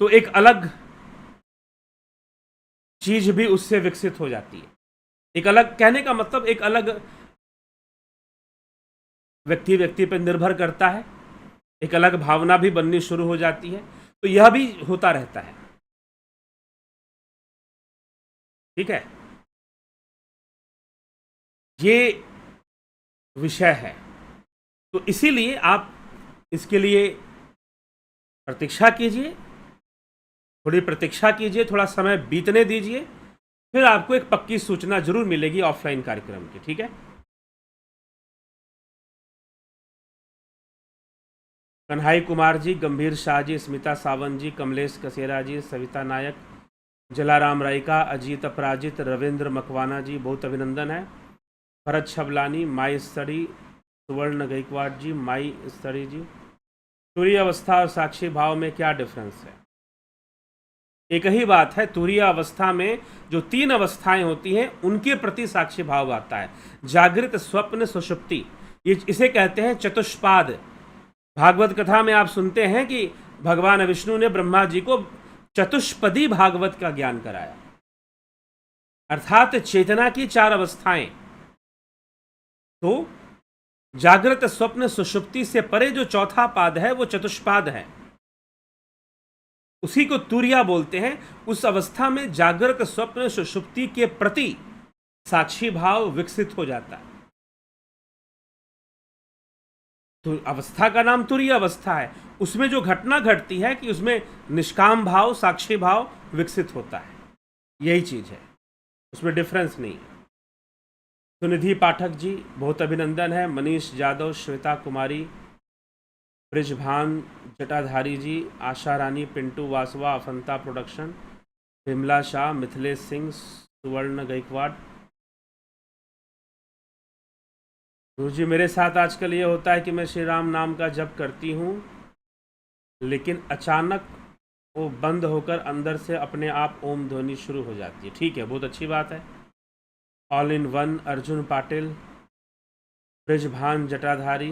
तो एक अलग चीज भी उससे विकसित हो जाती है। एक अलग, कहने का मतलब एक अलग व्यक्ति पर निर्भर करता है, एक अलग भावना भी बननी शुरू हो जाती है। तो यह भी होता रहता है, ठीक है। ये विषय है, तो इसीलिए आप इसके लिए प्रतीक्षा कीजिए, थोड़ी प्रतीक्षा कीजिए, थोड़ा समय बीतने दीजिए, फिर आपको एक पक्की सूचना जरूर मिलेगी ऑफलाइन कार्यक्रम की, ठीक है। कन्हाई कुमार जी, गंभीर शाह जी, स्मिता सावंत जी, कमलेश कसेरा जी, सविता नायक, जलाराम रायका, अजीत अपराजित, रविंद्र मकवाना जी, बहुत अभिनंदन है। भरत छबलानी, माई स्टडी, सुवर्ण गायकवाड़ जी, माई स्टडी जी। तुरीय अवस्था और साक्षी भाव में क्या डिफरेंस है? एक ही बात है। तुरीय अवस्था में जो 3 अवस्थाएं होती हैं, उनके प्रति साक्षी भाव आता है। जागृत, स्वप्न, सुषुप्ति, ये इसे कहते हैं चतुष्पाद। भागवत कथा में आप सुनते हैं कि भगवान विष्णु ने ब्रह्मा जी को चतुष्पदी भागवत का ज्ञान कराया, अर्थात चेतना की 4 अवस्थाएं। तो जागृत, स्वप्न, सुषुप्ति से परे जो चौथा पाद है वो चतुष्पाद है, उसी को तुरिया बोलते हैं। उस अवस्था में जागृत, स्वप्न, सुषुप्ति के प्रति साक्षी भाव विकसित हो जाता है। तो अवस्था का नाम तुरीय अवस्था है। उसमें जो घटना घटती है कि उसमें निष्काम भाव, साक्षी भाव विकसित होता है, यही चीज है, उसमें डिफरेंस नहीं है। सुनिधि पाठक जी, बहुत अभिनंदन है। मनीष यादव, श्वेता कुमारी, ब्रिजभान जटाधारी जी, आशा रानी, पिंटू वासवा, अफंता प्रोडक्शन, विमला शाह, मिथिलेश सिंह, सुवर्ण गायकवाड़। गुरु जी, मेरे साथ आजकल ये होता है कि मैं श्री राम नाम का जप करती हूँ, लेकिन अचानक वो बंद होकर अंदर से अपने आप ओम ध्वनि शुरू हो जाती है। ठीक है, बहुत अच्छी बात है। All in one, Arjun Patil, Brijbhan जटाधारी,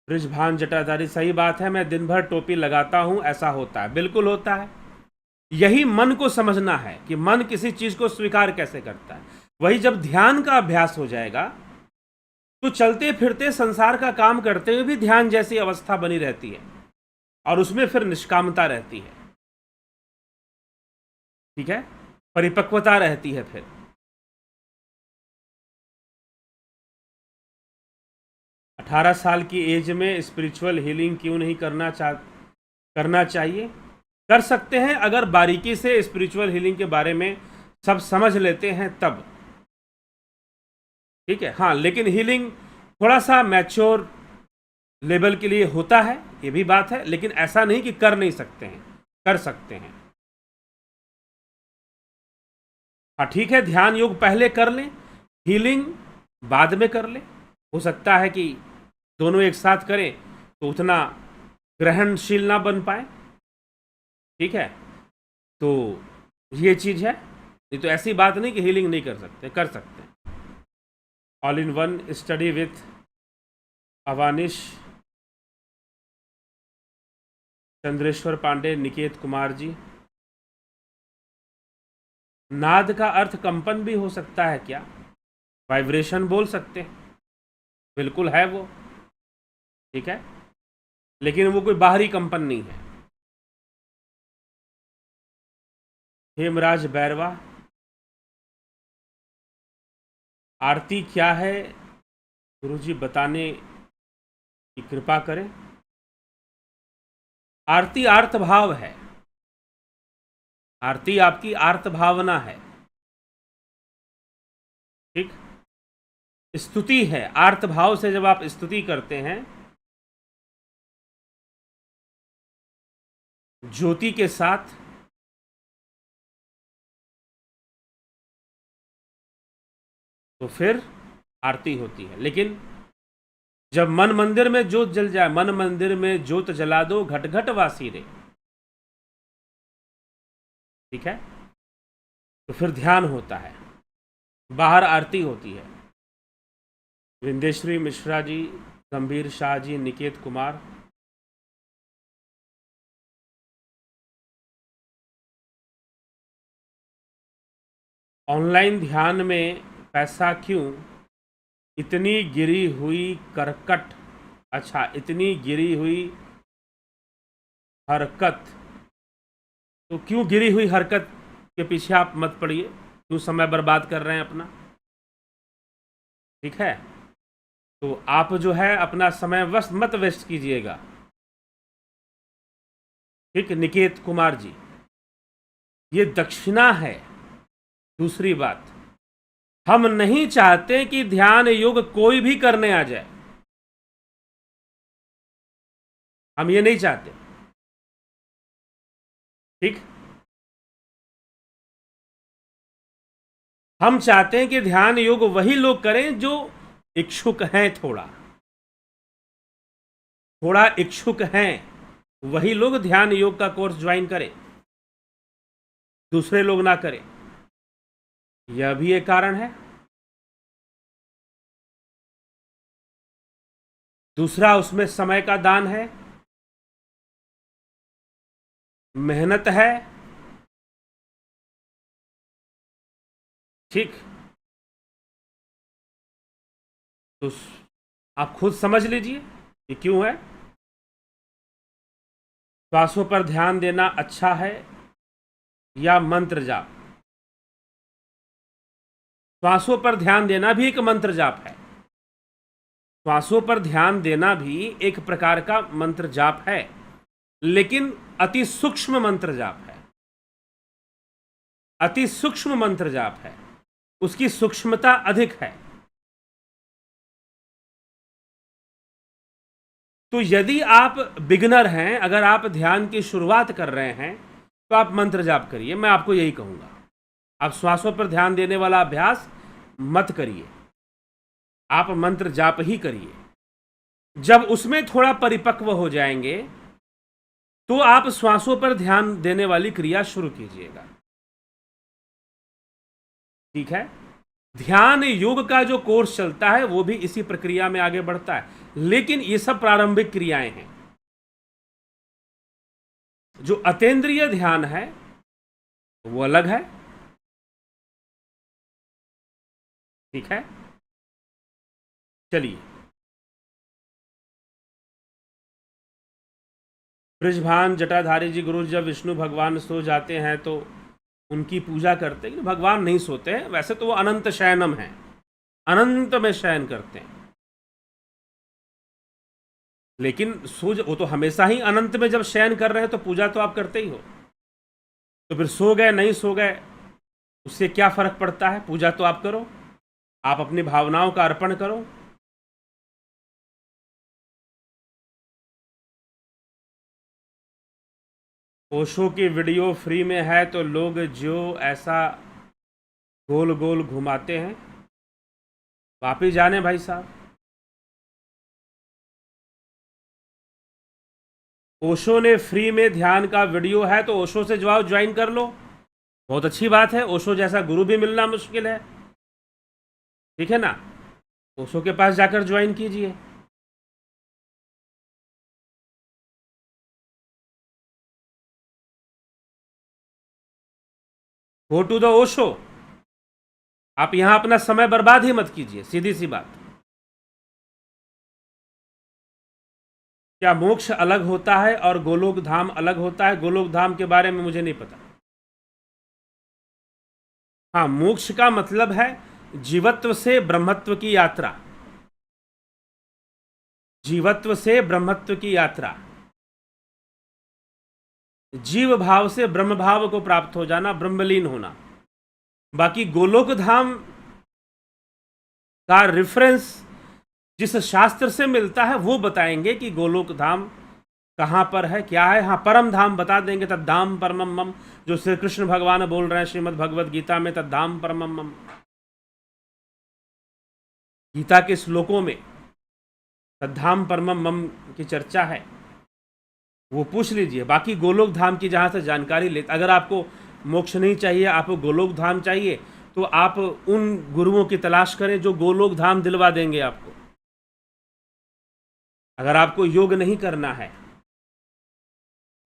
ब्रिजभान जटाधारी, सही बात है। मैं दिन भर टोपी लगाता हूँ, ऐसा होता है, बिल्कुल होता है। यही मन को समझना है कि मन किसी चीज को स्वीकार कैसे करता है। वही जब ध्यान का अभ्यास हो जाएगा तो चलते फिरते संसार का काम करते हुए भी ध्यान जैसी अवस्था बनी रहती है और उसमें फिर निष्कामता रहती है, ठीक है, परिपक्वता रहती है। फिर 18 साल की एज में स्पिरिचुअल हीलिंग क्यों नहीं करना चाहिए? कर सकते हैं अगर बारीकी से स्पिरिचुअल हीलिंग के बारे में सब समझ लेते हैं तब, ठीक है। हाँ, लेकिन हीलिंग थोड़ा सा मैच्योर लेवल के लिए होता है, ये भी बात है, लेकिन ऐसा नहीं कि कर नहीं सकते हैं, कर सकते हैं। हाँ ठीक है, ध्यान योग पहले कर लें, हीलिंग बाद में कर लें। हो सकता है कि दोनों एक साथ करें तो उतना ग्रहणशील ना बन पाए, ठीक है। तो ये चीज़ है, नहीं तो ऐसी बात नहीं कि हीलिंग नहीं कर सकते, कर सकते हैं। All in one study with Avanish, Chandreshwar Pandey, Niket Kumar ji. नाद का अर्थ कंपन भी हो सकता है क्या? वाइब्रेशन बोल सकते हैं, बिल्कुल है वो, ठीक है, लेकिन वो कोई बाहरी कंपन नहीं है। हेमराज बैरवा, आरती क्या है गुरुजी बताने की कृपा करें। आरती आर्त भाव है, आरती आपकी आर्त भावना है, ठीक। स्तुति है, आर्त भाव से जब आप स्तुति करते हैं ज्योति के साथ, तो फिर आरती होती है। लेकिन जब मन मंदिर में ज्योत जल जाए, मन मंदिर में ज्योत जला दो घट घट वासी रे, ठीक है, तो फिर ध्यान होता है, बाहर आरती होती है। विंदेश्वरी मिश्रा जी, गंभीर शाह जी, निकेत कुमार, ऑनलाइन ध्यान में पैसा क्यों इतनी गिरी हुई करकट, अच्छा इतनी गिरी हुई हरकत, तो क्यों गिरी हुई हरकत के पीछे आप मत पड़िए, क्यों समय बर्बाद कर रहे हैं अपना, ठीक है। तो आप जो है अपना समय मत वेस्ट कीजिएगा, ठीक। निकेत कुमार जी, ये दक्षिणा है। दूसरी बात, हम नहीं चाहते कि ध्यान योग कोई भी करने आ जाए, हम ये नहीं चाहते, ठीक। हम चाहते हैं कि ध्यान योग वही लोग करें जो इच्छुक हैं, थोड़ा इच्छुक हैं, वही लोग ध्यान योग का कोर्स ज्वाइन करें, दूसरे लोग ना करें। यह भी एक कारण है। दूसरा, उसमें समय का दान है, मेहनत है, ठीक। तो आप खुद समझ लीजिए कि क्यों है। श्वासों पर ध्यान देना अच्छा है या मंत्र जाप? श्वासों पर ध्यान देना भी एक मंत्र जाप है, श्वासों पर ध्यान देना भी एक प्रकार का मंत्र जाप है, लेकिन अति सूक्ष्म मंत्र जाप है, अति सूक्ष्म मंत्र जाप है, उसकी सूक्ष्मता अधिक है। तो यदि आप बिगनर हैं, अगर आप ध्यान की शुरुआत कर रहे हैं, तो आप मंत्र जाप करिए, मैं आपको यही कहूंगा। आप श्वासों पर ध्यान देने वाला अभ्यास मत करिए, आप मंत्र जाप ही करिए। जब उसमें थोड़ा परिपक्व हो जाएंगे तो आप श्वासों पर ध्यान देने वाली क्रिया शुरू कीजिएगा, ठीक है। ध्यान योग का जो कोर्स चलता है वो भी इसी प्रक्रिया में आगे बढ़ता है, लेकिन ये सब प्रारंभिक क्रियाएं हैं। जो अतेंद्रिय ध्यान है वो अलग है, ठीक है। चलिए, ब्रजभान जटाधारी जी गुरु जब विष्णु भगवान सो जाते हैं तो उनकी पूजा करते हैं। भगवान नहीं सोते हैं, वैसे तो वो अनंत शयनम है, अनंत में शयन करते हैं, लेकिन वो तो हमेशा ही अनंत में जब शयन कर रहे हैं तो पूजा तो आप करते ही हो। तो फिर सो गए नहीं सो गए उससे क्या फर्क पड़ता है? पूजा तो आप करो, आप अपनी भावनाओं का अर्पण करो। ओशो की वीडियो फ्री में है तो लोग जो ऐसा गोल गोल घुमाते हैं, वापिस जाने भाई साहब। ओशो ने फ्री में ध्यान का वीडियो है तो ओशो से जाओ, ज्वाइन कर लो, बहुत अच्छी बात है। ओशो जैसा गुरु भी मिलना मुश्किल है, ठीक है ना? ओशो के पास जाकर ज्वाइन कीजिए। Go to the Osho. आप यहां अपना समय बर्बाद ही मत कीजिए, सीधी सी बात। क्या मोक्ष अलग होता है और गोलोक धाम अलग होता है? गोलोक धाम के बारे में मुझे नहीं पता। हाँ, मोक्ष का मतलब है जीवत्व से ब्रह्मत्व की यात्रा, जीवत्व से ब्रह्मत्व की यात्रा, जीव भाव से ब्रह्म भाव को प्राप्त हो जाना, ब्रह्मलीन होना। बाकी गोलोक धाम का रेफरेंस जिस शास्त्र से मिलता है वो बताएंगे कि गोलोक धाम कहां पर है, क्या है। हाँ, परम धाम बता देंगे, तद्धाम परमम मम, जो श्री कृष्ण भगवान बोल रहे हैं श्रीमद् भगवद गीता में, तद्धाम परमम मम। गीता के श्लोकों में तद्धाम परमम मम की चर्चा है, वो पूछ लीजिए। बाकी गोलोक धाम की जहां से जानकारी ले, अगर आपको मोक्ष नहीं चाहिए, आपको गोलोक धाम चाहिए, तो आप उन गुरुओं की तलाश करें जो गोलोक धाम दिलवा देंगे आपको। अगर आपको योग नहीं करना है,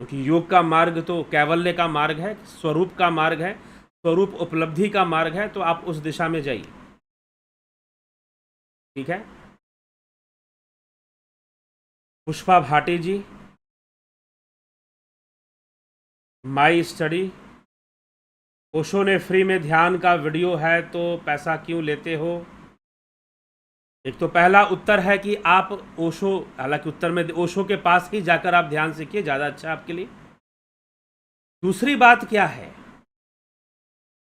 क्योंकि योग का मार्ग तो कैवल्य का मार्ग है, स्वरूप का मार्ग है, स्वरूप उपलब्धि का मार्ग है, तो आप उस दिशा में जाइए, ठीक है। पुष्पा भाटी जी, माई स्टडी। ओशो ने फ्री में ध्यान का वीडियो है तो पैसा क्यों लेते हो? एक तो पहला उत्तर है कि आप ओशो, हालांकि उत्तर में ओशो के पास ही जाकर आप ध्यान सीखिए, ज़्यादा अच्छा आपके लिए। दूसरी बात क्या है,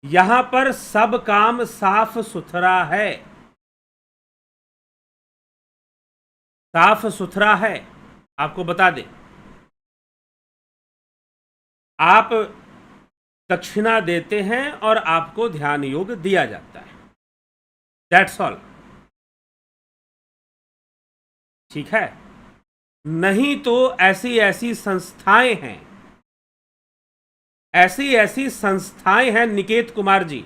यहां पर सब काम साफ सुथरा है, साफ सुथरा है। आपको बता दें, आप दक्षिणा देते हैं और आपको ध्यान योग दिया जाता है, दैट्स ऑल, ठीक है। नहीं तो ऐसी ऐसी संस्थाएं हैं, ऐसी ऐसी संस्थाएं हैं निकेत कुमार जी,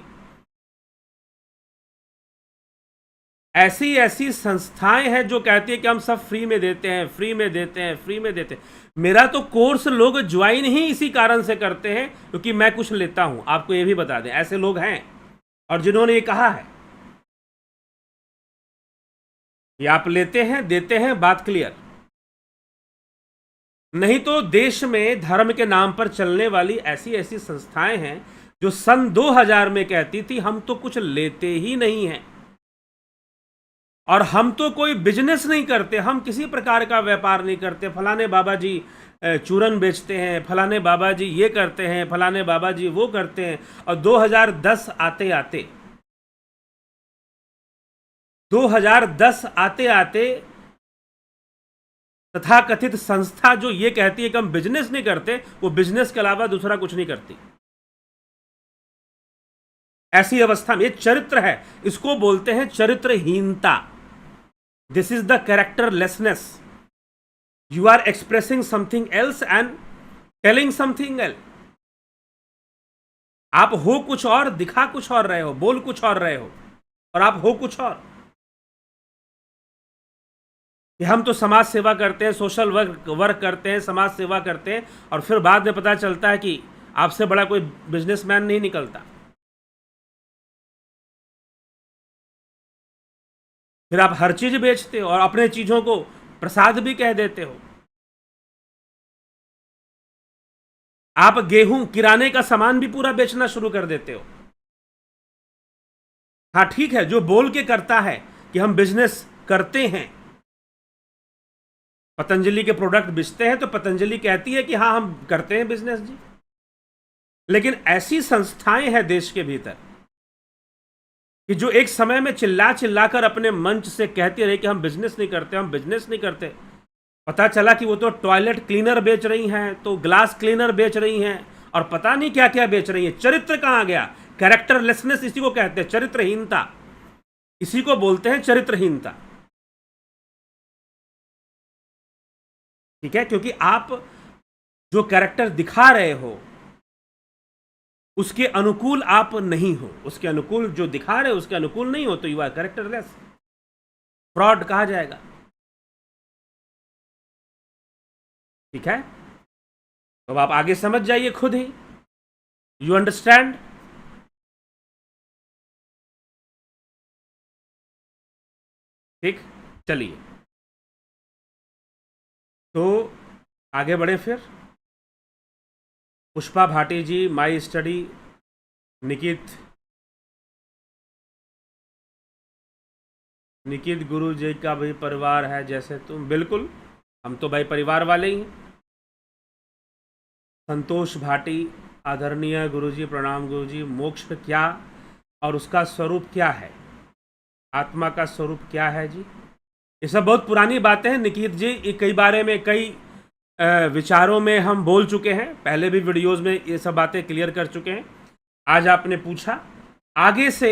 ऐसी ऐसी संस्थाएं हैं जो कहती है कि हम सब फ्री में देते हैं, फ्री में देते हैं, फ्री में देते हैं। मेरा तो कोर्स लोग ज्वाइन ही इसी कारण से करते हैं क्योंकि मैं कुछ लेता हूं। आपको ये भी बता दें, ऐसे लोग हैं और जिन्होंने ये कहा है कि आप लेते हैं देते हैं, बात क्लियर। नहीं तो देश में धर्म के नाम पर चलने वाली ऐसी ऐसी संस्थाएं हैं जो सन 2000 में कहती थी हम तो कुछ लेते ही नहीं हैं और हम तो कोई बिजनेस नहीं करते, हम किसी प्रकार का व्यापार नहीं करते। फलाने बाबा जी चूरन बेचते हैं, फलाने बाबा जी ये करते हैं, फलाने बाबा जी वो करते हैं। और 2010 आते आते 2010 आते आते तथाकथित संस्था जो ये कहती है कि हम बिजनेस नहीं करते, वो बिजनेस के अलावा दूसरा कुछ नहीं करती। ऐसी अवस्था में ये चरित्र है, इसको बोलते हैं चरित्रहीनता। This is the characterlessness. You are expressing something else and telling something else. आप हो कुछ और, दिखा कुछ और रहे हो, बोल कुछ और रहे हो, और आप हो कुछ और। कि हम तो समाज सेवा करते हैं, सोशल वर्क करते हैं, समाज सेवा करते हैं, और फिर बाद में पता चलता है कि आपसे बड़ा कोई बिजनेसमैन नहीं निकलता। फिर आप हर चीज बेचते हो और अपने चीजों को प्रसाद भी कह देते हो। आप गेहूं, किराने का सामान भी पूरा बेचना शुरू कर देते हो। हाँ ठीक है, जो बोल के करता है कि हम बिजनेस करते हैं, पतंजलि के प्रोडक्ट बेचते हैं, तो पतंजलि कहती है कि हाँ हम करते हैं बिजनेस जी। लेकिन ऐसी संस्थाएं हैं देश के भीतर कि जो एक समय में चिल्ला चिल्लाकर अपने मंच से कहती रही कि हम बिजनेस नहीं करते, हम बिजनेस नहीं करते। पता चला कि वो तो टॉयलेट क्लीनर बेच रही हैं, तो ग्लास क्लीनर बेच रही हैं, और पता नहीं क्या क्या बेच रही हैं। चरित्र कहां गया? कैरेक्टरलेसनेस इसी को कहते हैं, चरित्रहीनता इसी को बोलते हैं, चरित्रहीनता। ठीक है, क्योंकि आप जो कैरेक्टर दिखा रहे हो उसके अनुकूल आप नहीं हो, उसके अनुकूल जो दिखा रहे हो उसके अनुकूल नहीं हो, तो यू आर कैरेक्टरलेस, फ्रॉड कहा जाएगा। ठीक है, तो अब आप आगे समझ जाइए खुद ही। You understand? ठीक, चलिए तो आगे बढ़े फिर। पुष्पा भाटी जी, माई स्टडी, निकित गुरु जी का भी परिवार है जैसे तुम। बिल्कुल, हम तो भाई परिवार वाले ही हैं। संतोष भाटी, आदरणीय गुरुजी, प्रणाम गुरुजी। मोक्ष क्या और उसका स्वरूप क्या है? आत्मा का स्वरूप क्या है जी? ये सब बहुत पुरानी बातें हैं निकित जी, ये कई बारे में, कई विचारों में हम बोल चुके हैं, पहले भी वीडियोस में ये सब बातें क्लियर कर चुके हैं। आज आपने पूछा, आगे से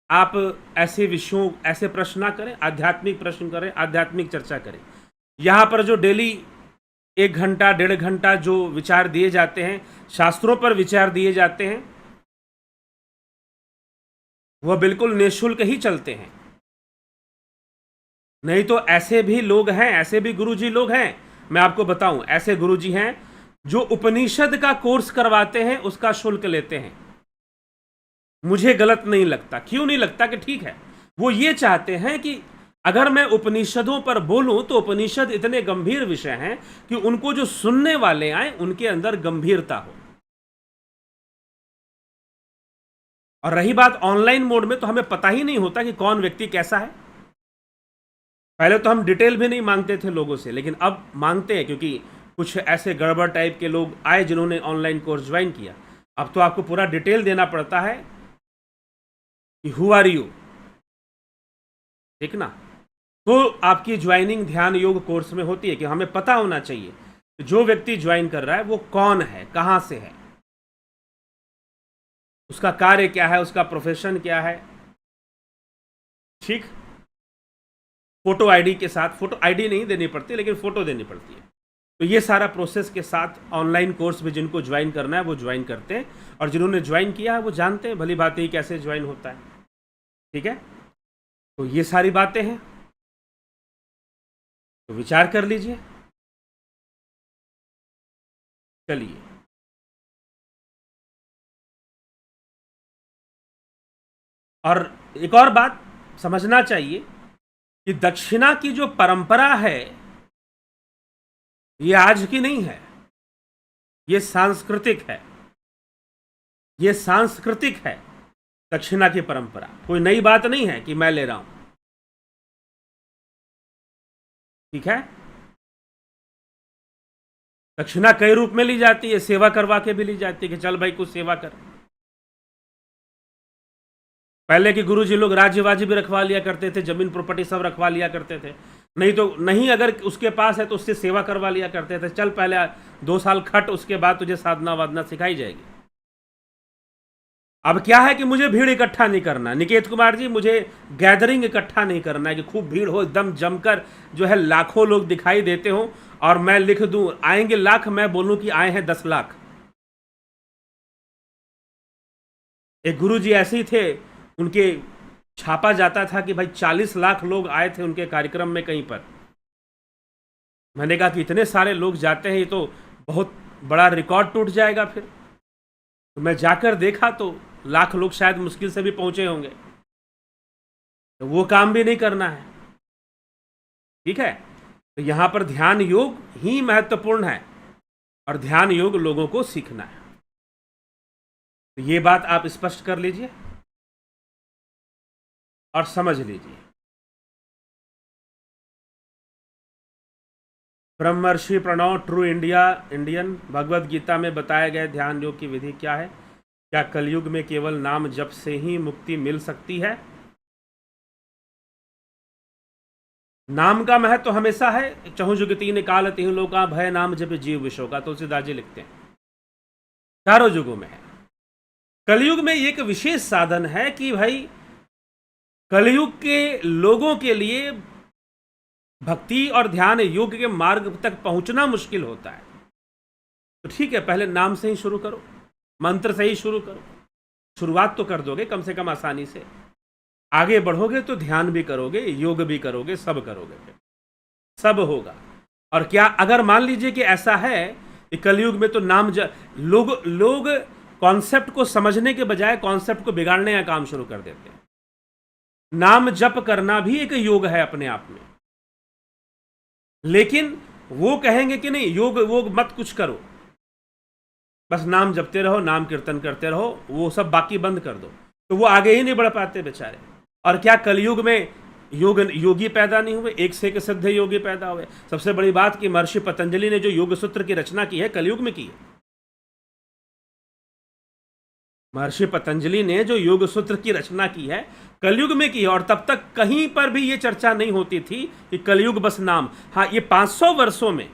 आप ऐसे विषयों, ऐसे प्रश्न ना करें, आध्यात्मिक प्रश्न करें, आध्यात्मिक चर्चा करें। यहाँ पर जो डेली 1 घंटा 1.5 घंटा जो विचार दिए जाते हैं, शास्त्रों पर विचार दिए जाते हैं, वह बिल्कुल निःशुल्क ही चलते हैं। नहीं तो ऐसे भी लोग हैं, ऐसे भी गुरुजी लोग हैं, मैं आपको बताऊं, ऐसे गुरुजी हैं जो उपनिषद का कोर्स करवाते हैं, उसका शुल्क लेते हैं। मुझे गलत नहीं लगता। क्यों नहीं लगता? कि ठीक है, वो ये चाहते हैं कि अगर मैं उपनिषदों पर बोलूं तो उपनिषद इतने गंभीर विषय हैं कि उनको जो सुनने वाले आए उनके अंदर गंभीरता हो। और रही बात ऑनलाइन मोड में, तो हमें पता ही नहीं होता कि कौन व्यक्ति कैसा है। पहले तो हम डिटेल भी नहीं मांगते थे लोगों से, लेकिन अब मांगते हैं, क्योंकि कुछ ऐसे गड़बड़ टाइप के लोग आए जिन्होंने ऑनलाइन कोर्स ज्वाइन किया। अब तो आपको पूरा डिटेल देना पड़ता है कि हु आर यू, ठीक ना? तो आपकी ज्वाइनिंग ध्यान योग कोर्स में होती है कि हमें पता होना चाहिए कि जो व्यक्ति ज्वाइन कर रहा है वो कौन है, कहां से है, उसका कार्य क्या है, उसका प्रोफेशन क्या है। ठीक, फोटो आईडी के साथ, फोटो आईडी नहीं देनी पड़ती लेकिन फोटो देनी पड़ती है। तो ये सारा प्रोसेस के साथ ऑनलाइन कोर्स में जिनको ज्वाइन करना है वो ज्वाइन करते हैं, और जिन्होंने ज्वाइन किया है वो जानते हैं भली बात ही कैसे ज्वाइन होता है। ठीक है, तो ये सारी बातें हैं, तो विचार कर लीजिए। चलिए, और एक और बात समझना चाहिए कि दक्षिणा की जो परंपरा है ये आज की नहीं है, ये सांस्कृतिक है, ये सांस्कृतिक है। दक्षिणा की परंपरा कोई नई बात नहीं है कि मैं ले रहा हूं। ठीक है, दक्षिणा कई रूप में ली जाती है, सेवा करवा के भी ली जाती है कि चल भाई कुछ सेवा कर। पहले के गुरुजी लोग राज्य वाज्य भी रखवा लिया करते थे, जमीन प्रॉपर्टी सब रखवा लिया करते थे। नहीं तो नहीं, अगर उसके पास है तो उससे सेवा करवा लिया करते थे, चल पहले 2 साल खट, उसके बाद तुझे साधना वादना सिखाई जाएगी। अब क्या है कि मुझे भीड़ इकट्ठा नहीं करना, निकेत कुमार जी, मुझे गैदरिंग इकट्ठा नहीं करना है कि खूब भीड़ हो, एकदम जमकर जो है लाखों लोग दिखाई देते हो और मैं लिख दूं आएंगे लाख, मैं बोलूं कि आए हैं 10 लाख। एक गुरुजी ऐसे ही थे, उनके छापा जाता था कि भाई 40 लाख लोग आए थे उनके कार्यक्रम में कहीं पर। मैंने कहा कि इतने सारे लोग जाते हैं, ये तो बहुत बड़ा रिकॉर्ड टूट जाएगा फिर। तो मैं जाकर देखा तो लाख लोग शायद मुश्किल से भी पहुंचे होंगे। तो वो काम भी नहीं करना है। ठीक है, तो यहां पर ध्यान योग ही महत्वपूर्ण है और ध्यान योग लोगों को सीखना है। तो ये बात आप स्पष्ट कर लीजिए और समझ लीजिए। ब्रह्मर्षि प्रणव ट्रू इंडियन भगवत गीता में बताए गए ध्यान योग की विधि क्या है? क्या कलयुग में केवल नाम जप से ही मुक्ति मिल सकती है? नाम का महत्व तो हमेशा है। चहुजुग तीन काल तिहु लोका भय नाम जप जीव विशो का तुलसीदास जी लिखते हैं। चारों युगों में है। कलयुग में एक विशेष साधन है कि भाई कलयुग के लोगों के लिए भक्ति और ध्यान योग के मार्ग तक पहुंचना मुश्किल होता है। तो ठीक है, पहले नाम से ही शुरू करो, मंत्र से ही शुरू करो। शुरुआत तो कर दोगे कम से कम आसानी से। आगे बढ़ोगे तो ध्यान भी करोगे, योग भी करोगे, सब करोगे, सब होगा। और क्या अगर मान लीजिए कि ऐसा है कि कलयुग में तो लोग कॉन्सेप्ट को समझने के बजाय कॉन्सेप्ट को बिगाड़ने का काम शुरू कर देते हैं। नाम जप करना भी एक योग है अपने आप में, लेकिन वो कहेंगे कि नहीं योग वोग मत कुछ करो, बस नाम जपते रहो, नाम कीर्तन करते रहो, वो सब बाकी बंद कर दो। तो वो आगे ही नहीं बढ़ पाते बेचारे। और क्या कलयुग में योगी पैदा नहीं हुए? एक से एक सिद्ध योगी पैदा हुए। सबसे बड़ी बात कि महर्षि पतंजलि ने जो योग सूत्र की रचना की है कलयुग में की है। महर्षि पतंजलि ने जो योग सूत्र की रचना की है कलयुग में की है। और तब तक कहीं पर भी यह चर्चा नहीं होती थी कि कलयुग बस नाम। हाँ, ये 500 वर्षों में,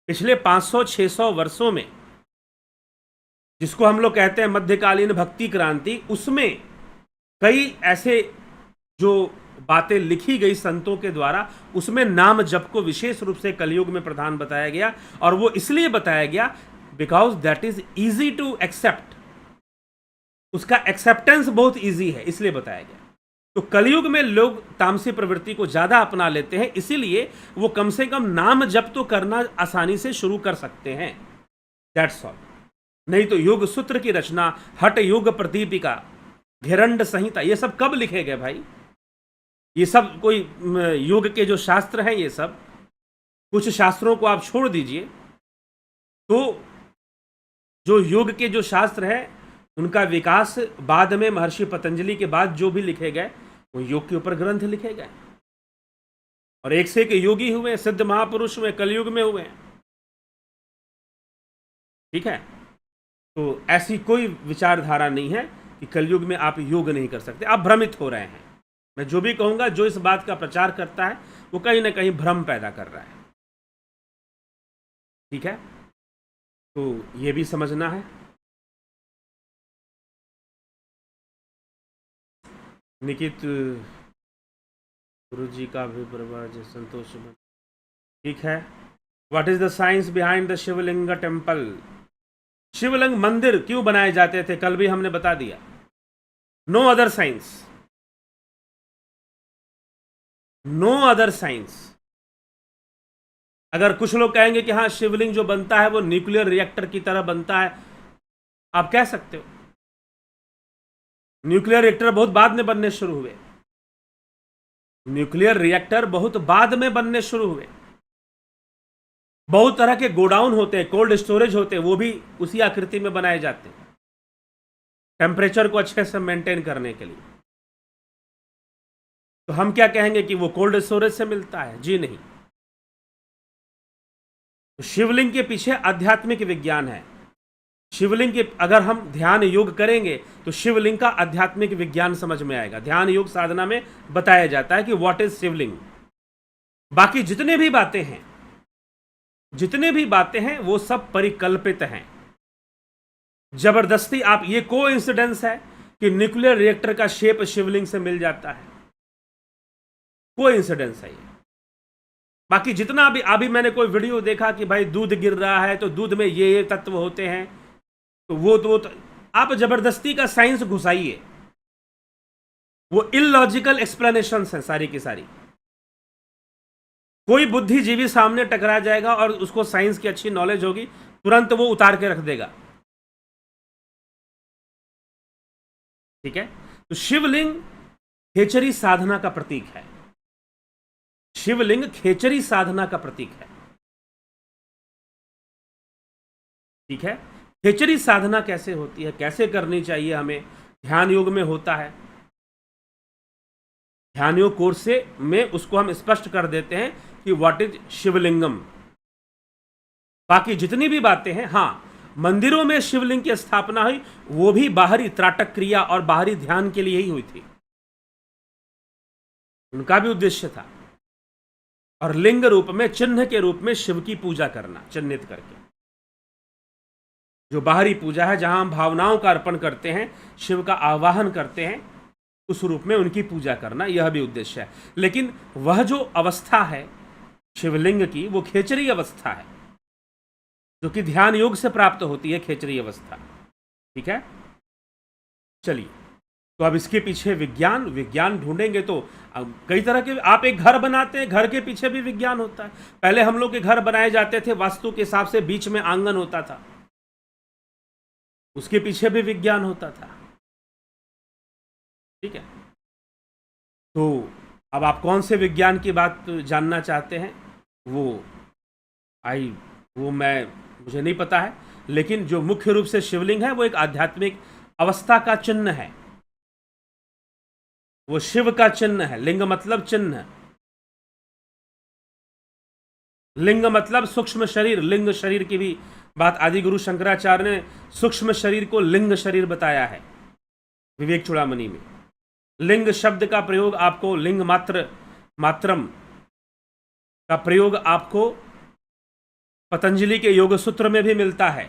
पिछले 500-600 वर्षों में, जिसको हम लोग कहते हैं मध्यकालीन भक्ति क्रांति, उसमें कई ऐसे जो बातें लिखी गई संतों के द्वारा, उसमें नाम जप को विशेष रूप से कलयुग में प्रधान बताया गया। और वो इसलिए बताया गया because that is easy to accept. उसका एक्सेप्टेंस बहुत इजी है, इसलिए बताया गया। तो कलयुग में लोग तामसी प्रवृत्ति को ज्यादा अपना लेते हैं, इसीलिए वो कम से कम नाम जप तो करना आसानी से शुरू कर सकते हैं। That's all. नहीं तो योग सूत्र की रचना, हठ योग प्रदीपिका, घेरंड संहिता, ये सब कब लिखे गए भाई? ये सब कोई योग के जो शास्त्र हैं, ये सब कुछ शास्त्रों को आप छोड़ दीजिए, तो जो योग के जो शास्त्र हैं उनका विकास बाद में महर्षि पतंजलि के बाद जो भी लिखे गए वो योग के ऊपर ग्रंथ लिखे गए। और एक से एक योगी हुए, सिद्ध महापुरुष हुए, कलयुग में हुए। ठीक है, तो ऐसी कोई विचारधारा नहीं है कि कलयुग में आप योग नहीं कर सकते। आप भ्रमित हो रहे हैं। मैं जो भी कहूंगा, जो इस बात का प्रचार करता है वो कहीं ना कहीं भ्रम पैदा कर रहा है। ठीक है, तो ये भी समझना है। निकित गुरु जी का भी प्रभाव संतोष। ठीक है, what is the science behind the Shivling temple? Shivling मंदिर क्यों बनाए जाते थे, कल भी हमने बता दिया। No other science, no other science. अगर कुछ लोग कहेंगे कि हाँ शिवलिंग जो बनता है वो न्यूक्लियर रिएक्टर की तरह बनता है, आप कह सकते हो। न्यूक्लियर रिएक्टर बहुत बाद में बनने शुरू हुए। न्यूक्लियर रिएक्टर बहुत बाद में बनने शुरू हुए। बहुत तरह के गोडाउन होते हैं, कोल्ड स्टोरेज होते हैं, वो भी उसी आकृति में बनाए जाते हैं टेम्परेचर को अच्छे से मेंटेन करने के लिए। तो हम क्या कहेंगे कि वो कोल्ड स्टोरेज से मिलता है? जी नहीं। तो शिवलिंग के पीछे आध्यात्मिक विज्ञान है। शिवलिंग के अगर हम ध्यान योग करेंगे तो शिवलिंग का आध्यात्मिक विज्ञान समझ में आएगा। ध्यान योग साधना में बताया जाता है कि व्हाट इज शिवलिंग। बाकी जितने भी बातें हैं वो सब परिकल्पित हैं। जबरदस्ती आप, ये कोइंसिडेंस है कि न्यूक्लियर रिएक्टर का शेप शिवलिंग से मिल जाता है, कोइंसिडेंस है ये। बाकी जितना भी अभी मैंने कोई वीडियो देखा कि भाई दूध गिर रहा है तो दूध में ये तत्व होते हैं, तो वो आप जबरदस्ती का साइंस घुसाइए, वो इलॉजिकल एक्सप्लेनेशंस हैं सारी की सारी। कोई बुद्धिजीवी सामने टकरा जाएगा और उसको साइंस की अच्छी नॉलेज होगी, तुरंत वो उतार के रख देगा। ठीक है, तो शिवलिंग खेचरी साधना का प्रतीक है। शिवलिंग खेचरी साधना का प्रतीक है। ठीक है, खेचरी साधना कैसे होती है, कैसे करनी चाहिए हमें, ध्यान योग में होता है। ध्यान योग कोर्स से में उसको हम स्पष्ट कर देते हैं कि व्हाट इज शिवलिंगम। बाकी जितनी भी बातें हैं, हाँ, मंदिरों में शिवलिंग की स्थापना हुई, वो भी बाहरी त्राटक क्रिया और बाहरी ध्यान के लिए ही हुई थी, उनका भी उद्देश्य था। और लिंग रूप में, चिन्ह के रूप में शिव की पूजा करना, चिन्हित करके। जो बाहरी पूजा है, जहां हम भावनाओं का अर्पण करते हैं, शिव का आवाहन करते हैं, उस रूप में उनकी पूजा करना, यह भी उद्देश्य है। लेकिन वह जो अवस्था है शिवलिंग की, वो खेचरी अवस्था है, जो कि ध्यान योग से प्राप्त होती है, खेचरी अवस्था। ठीक है, चलिए, तो अब इसके पीछे विज्ञान ढूंढेंगे तो कई तरह के। आप एक घर बनाते हैं, घर के पीछे भी विज्ञान होता है। पहले हम लोग के घर बनाए जाते थे वास्तु के हिसाब से, बीच में आंगन होता था, उसके पीछे भी विज्ञान होता था। ठीक है, तो अब आप कौन से विज्ञान की बात जानना चाहते हैं, मुझे नहीं पता है। लेकिन जो मुख्य रूप से शिवलिंग है, वो एक आध्यात्मिक अवस्था का चिन्ह है, वो शिव का चिन्ह है। लिंग मतलब चिन्ह, लिंग मतलब सूक्ष्म शरीर। लिंग शरीर की भी बात आदि गुरु शंकराचार्य ने सूक्ष्म शरीर को लिंग शरीर बताया है विवेक चूड़ामणि में। लिंग शब्द का प्रयोग आपको, लिंग मात्रम का प्रयोग आपको पतंजलि के योग सूत्र में भी मिलता है।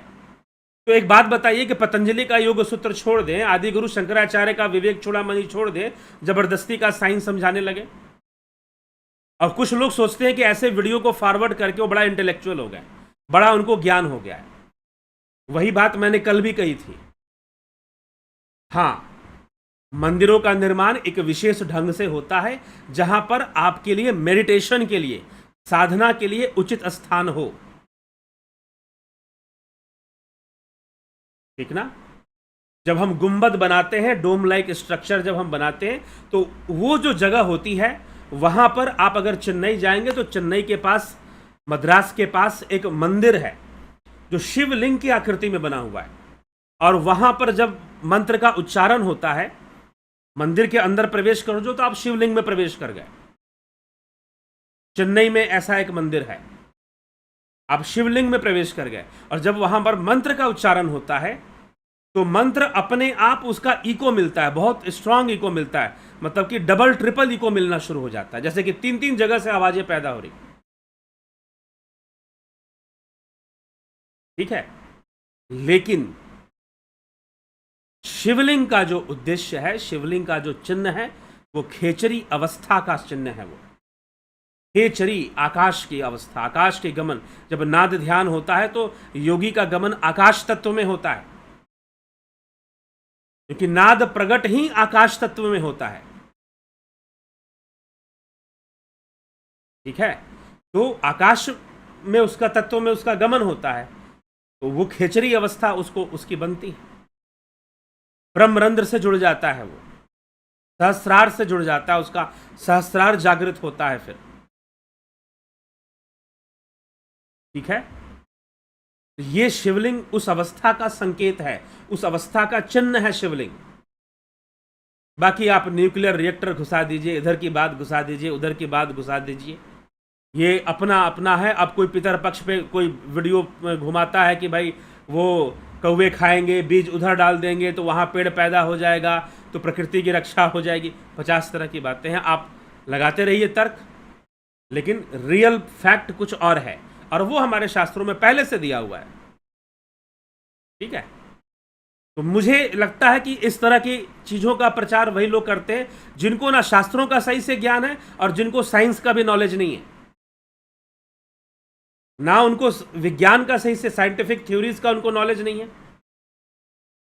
तो एक बात बताइए कि पतंजलि का योग सूत्र छोड़ दें, आदि गुरु शंकराचार्य का विवेक चूड़ामणि छोड़ दें, जबरदस्ती का साइंस समझाने लगे। और कुछ लोग सोचते हैं कि ऐसे वीडियो को फॉरवर्ड करके वो बड़ा इंटेलेक्चुअल हो गए, बड़ा उनको ज्ञान हो गया है। वही बात मैंने कल भी कही थी। हाँ, मंदिरों का निर्माण एक विशेष ढंग से होता है, जहां पर आपके लिए मेडिटेशन के लिए, साधना के लिए उचित स्थान हो। ठीक ना? जब हम गुंबद बनाते हैं, डोम लाइक स्ट्रक्चर जब हम बनाते हैं, तो वो जो जगह होती है, वहां पर आप अगर चेन्नई जाएंगे तो चेन्नई के पास, मद्रास के पास एक मंदिर है जो शिवलिंग की आकृति में बना हुआ है। और वहां पर जब मंत्र का उच्चारण होता है, मंदिर के अंदर प्रवेश करो जो, तो आप शिवलिंग में प्रवेश कर गए। चेन्नई में ऐसा एक मंदिर है, आप शिवलिंग में प्रवेश कर गए। और जब वहां पर मंत्र का उच्चारण होता है, तो मंत्र अपने आप, उसका इको मिलता है, बहुत स्ट्रांग इको मिलता है, मतलब कि डबल ट्रिपल इको मिलना शुरू हो जाता है, जैसे कि 3-3 जगह से आवाजें पैदा हो रही। ठीक है, लेकिन शिवलिंग का जो उद्देश्य है, शिवलिंग का जो चिन्ह है, वो खेचरी अवस्था का चिन्ह है। वो खेचरी, आकाश की अवस्था, आकाश के गमन। जब नाद ध्यान होता है तो योगी का गमन आकाश तत्व में होता है, क्योंकि नाद प्रगट ही आकाश तत्व में होता है। ठीक है, तो आकाश में, उसका तत्व में उसका गमन होता है, तो वो खेचरी अवस्था उसको, उसकी बनती है। ब्रह्मरंध्र से जुड़ जाता है, वो सहस्रार से जुड़ जाता है, उसका सहस्रार जागृत होता है फिर। ठीक है, ये शिवलिंग उस अवस्था का संकेत है, उस अवस्था का चिन्ह है शिवलिंग। बाकी आप न्यूक्लियर रिएक्टर घुसा दीजिए, इधर की बात घुसा दीजिए, उधर की बात घुसा दीजिए, ये अपना अपना है। अब कोई पितर पक्ष पे कोई वीडियो घुमाता है कि भाई वो कौवे खाएंगे, बीज उधर डाल देंगे तो वहाँ पेड़ पैदा हो जाएगा, तो प्रकृति की रक्षा हो जाएगी। 50 तरह की बातें हैं, आप लगाते रहिए तर्क, लेकिन रियल फैक्ट कुछ और है, और वो हमारे शास्त्रों में पहले से दिया हुआ है। ठीक है, तो मुझे लगता है कि इस तरह की चीज़ों का प्रचार वही लोग करते हैं जिनको ना शास्त्रों का सही से ज्ञान है, और जिनको साइंस का भी नॉलेज नहीं है, ना उनको विज्ञान का सही से, साइंटिफिक थ्योरीज का उनको नॉलेज नहीं है,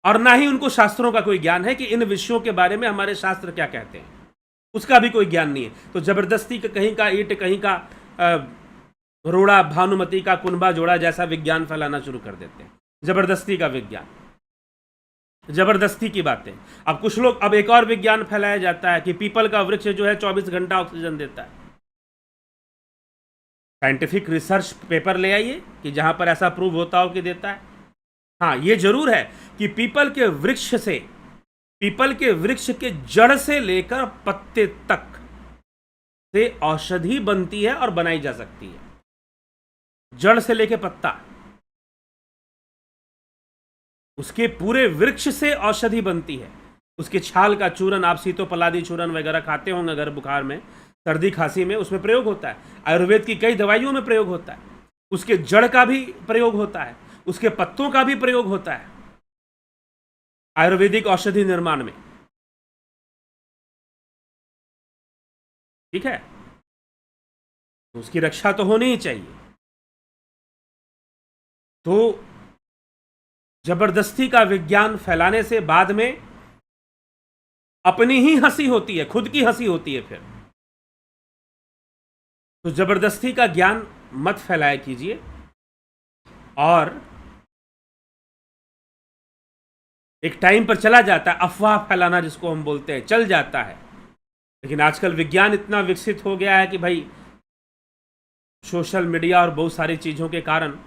और ना ही उनको शास्त्रों का कोई ज्ञान है कि इन विषयों के बारे में हमारे शास्त्र क्या कहते हैं, उसका भी कोई ज्ञान नहीं है। तो जबरदस्ती का, कहीं का ईंट, कहीं का रोड़ा, भानुमति का कुनबा जोड़ा जैसा विज्ञान फैलाना शुरू कर देते हैं, जबरदस्ती का विज्ञान। जबरदस्ती की बातें। अब कुछ लोग, अब एक और विज्ञान फैलाया जाता है कि पीपल का वृक्ष जो है 24 घंटा ऑक्सीजन देता है। साइंटिफिक रिसर्च पेपर ले आइए कि जहां पर ऐसा प्रूव होता हो कि देता है। हाँ, ये जरूर है कि पीपल के वृक्ष के जड़ से लेकर पत्ते तक से औषधि बनती है और बनाई जा सकती है। जड़ से लेकर पत्ता, उसके पूरे वृक्ष से औषधि बनती है। उसके छाल का चूरन, आप सीतोपलादी चूरन वगैरह खाते होंगे अगर बुखार में, सर्दी खांसी में, उसमें प्रयोग होता है। आयुर्वेद की कई दवाइयों में प्रयोग होता है। उसके जड़ का भी प्रयोग होता है, उसके पत्तों का भी प्रयोग होता है आयुर्वेदिक औषधि निर्माण में। ठीक है, तो उसकी रक्षा तो होनी ही चाहिए। तो जबरदस्ती का विज्ञान फैलाने से बाद में अपनी ही हंसी होती है, खुद की हंसी होती है फिर। तो जबरदस्ती का ज्ञान मत फैलाया कीजिए। और एक टाइम पर चला जाता है, अफवाह फैलाना जिसको हम बोलते हैं, चल जाता है। लेकिन आजकल विज्ञान इतना विकसित हो गया है कि भाई सोशल मीडिया और बहुत सारी चीज़ों के कारण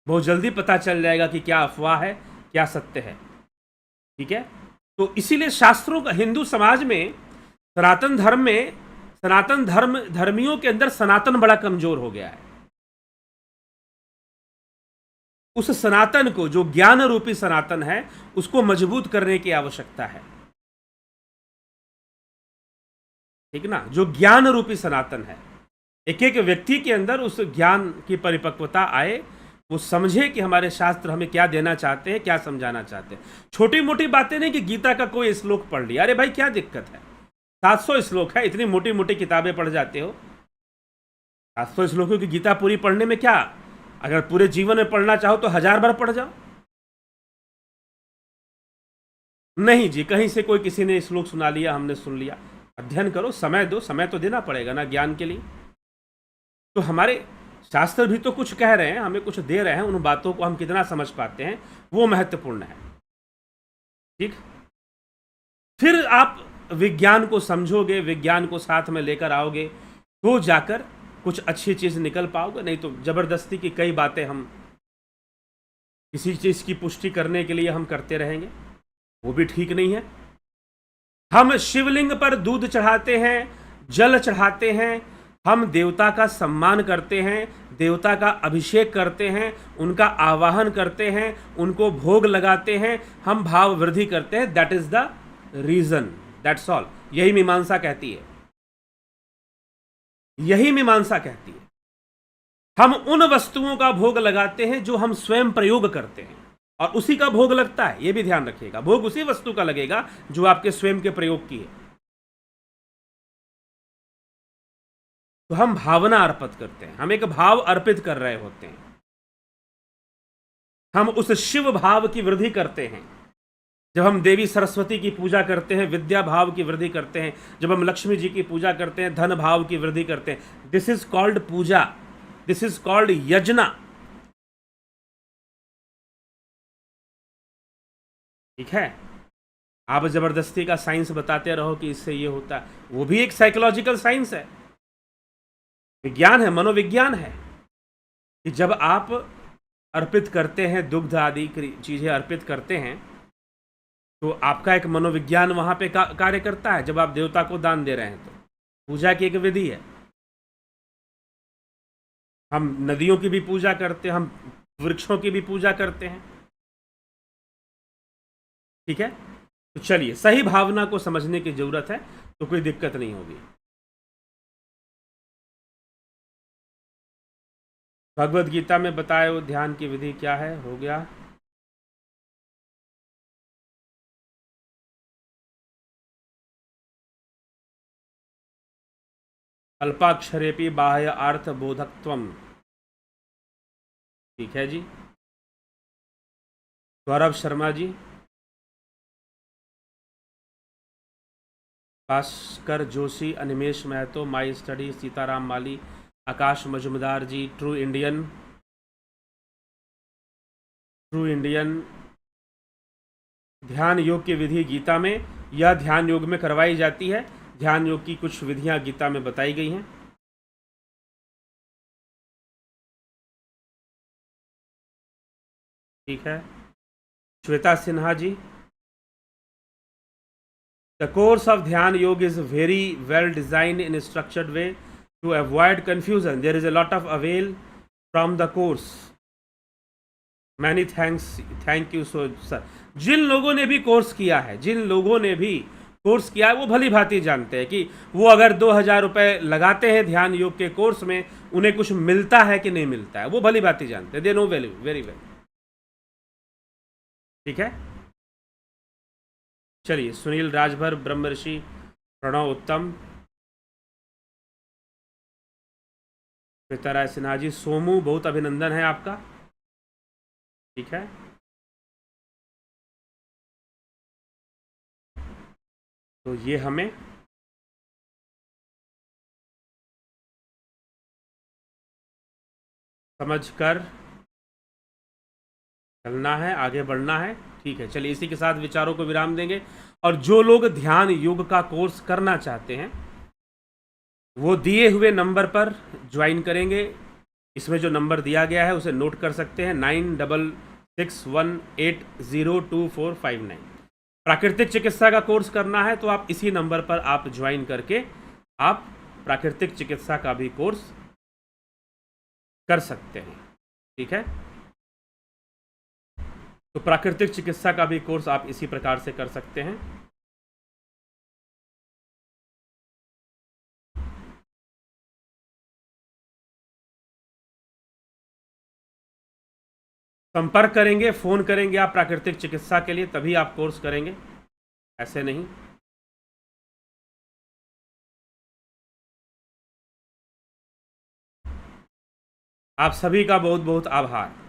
बहुत जल्दी पता चल जाएगा कि क्या अफवाह है, क्या सत्य है। ठीक है, तो इसीलिए शास्त्रों का, हिंदू समाज में, सनातन धर्मियों के अंदर सनातन बड़ा कमजोर हो गया है। उस सनातन को, जो ज्ञान रूपी सनातन है, उसको मजबूत करने की आवश्यकता है। ठीक ना, जो ज्ञान रूपी सनातन है, एक एक व्यक्ति के अंदर उस ज्ञान की परिपक्वता आए, वो समझे कि हमारे शास्त्र हमें क्या देना चाहते हैं, क्या समझाना चाहते हैं। छोटी मोटी बातें नहीं कि गीता का कोई श्लोक पढ़ लिया, अरे भाई क्या दिक्कत है, 700 श्लोक है, इतनी मोटी मोटी किताबें पढ़ जाते हो। 700 श्लोकों की गीता पूरी पढ़ने में क्या, अगर पूरे जीवन में पढ़ना चाहो तो 1000 बार पढ़ जाओ। नहीं जी, कहीं से कोई किसी ने श्लोक सुना लिया, हमने सुन लिया। अध्ययन करो, समय दो, समय तो देना पड़ेगा ना ज्ञान के लिए। तो हमारे शास्त्र भी तो कुछ कह रहे हैं, हमें कुछ दे रहे हैं, उन बातों को हम कितना समझ पाते हैं वो महत्वपूर्ण है। ठीक, फिर आप विज्ञान को समझोगे, विज्ञान को साथ में लेकर आओगे, तो जाकर कुछ अच्छी चीज निकल पाओगे। नहीं तो जबरदस्ती की कई बातें हम किसी चीज की पुष्टि करने के लिए हम करते रहेंगे, वो भी ठीक नहीं है। हम शिवलिंग पर दूध चढ़ाते हैं, जल चढ़ाते हैं, हम देवता का सम्मान करते हैं, देवता का अभिषेक करते हैं, उनका आवाहन करते हैं, उनको भोग लगाते हैं, हम भाव वृद्धि करते हैं। That is the reason, that's all. यही मीमांसा कहती है, यही मीमांसा कहती है। हम उन वस्तुओं का भोग लगाते हैं जो हम स्वयं प्रयोग करते हैं, और उसी का भोग लगता है, यह भी ध्यान रखिएगा। भोग उसी वस्तु का लगेगा जो आपके स्वयं के प्रयोग की है। तो हम भावना अर्पित करते हैं, हम एक भाव अर्पित कर रहे होते हैं, हम उस शिव भाव की वृद्धि करते हैं। जब हम देवी सरस्वती की पूजा करते हैं, विद्या भाव की वृद्धि करते हैं। जब हम लक्ष्मी जी की पूजा करते हैं, धन भाव की वृद्धि करते हैं। This is called puja, this is called yagya. ठीक है, आप जबरदस्ती का साइंस बताते रहो कि इससे ये होता है, वो भी एक साइकोलॉजिकल साइंस है, विज्ञान है, मनोविज्ञान है। कि जब आप अर्पित करते हैं, दुग्ध आदि चीजें अर्पित करते हैं, तो आपका एक मनोविज्ञान वहां पे कार्य करता है। जब आप देवता को दान दे रहे हैं तो पूजा की एक विधि है। हम नदियों की भी पूजा करते हैं, हम वृक्षों की भी पूजा करते हैं। ठीक है, तो चलिए, सही भावना को समझने की जरूरत है, तो कोई दिक्कत नहीं होगी। भगवत गीता में बताए वो ध्यान की विधि क्या है, हो गया। अल्पाक्षरेपि बाह्य अर्थ बोधकत्वम। ठीक है जी, Gaurav Sharma ji, Bhaskar Joshi, Animesh Mahato, my study, Sitaram Mali, Akash Majumdar ji, true Indian Dhyan Yog की विधि गीता में या ध्यान योग में करवाई जाती है। ध्यान योग की कुछ विधियां गीता में बताई गई हैं। ठीक है, Shweta Sinha ji, the course of Dhyan Yog is very well designed in structured way to avoid confusion. There is a lot of avail from the course. Many thanks, thank you so sir. जिन लोगों ने भी कोर्स किया है, जिन लोगों ने भी कोर्स किया है, वो भली भांति जानते हैं कि वो अगर 2,000 रुपये लगाते हैं ध्यान योग के कोर्स में, उन्हें कुछ मिलता है कि नहीं मिलता है, वो भली भांति जानते हैं। They know very very well. ठीक है, चलिए, सुनील राजभर, ब्रह्मर्षि, प्रणव उत्तम, श्वेता राय सिन्हा जी, सोमू, बहुत अभिनंदन है आपका। ठीक है, तो ये हमें समझकर चलना है, आगे बढ़ना है। ठीक है, चलिए, इसी के साथ विचारों को विराम देंगे। और जो लोग ध्यान योग का कोर्स करना चाहते हैं, वो दिए हुए नंबर पर ज्वाइन करेंगे। इसमें जो नंबर दिया गया है उसे नोट कर सकते हैं, 9661802459। प्राकृतिक चिकित्सा का कोर्स करना है तो आप इसी नंबर पर आप ज्वाइन करके आप प्राकृतिक चिकित्सा का भी कोर्स कर सकते हैं। ठीक है, तो प्राकृतिक चिकित्सा का भी कोर्स आप इसी प्रकार से कर सकते हैं। संपर्क करेंगे, फोन करेंगे आप प्राकृतिक चिकित्सा के लिए, तभी आप कोर्स करेंगे, ऐसे नहीं। आप सभी का बहुत बहुत आभार।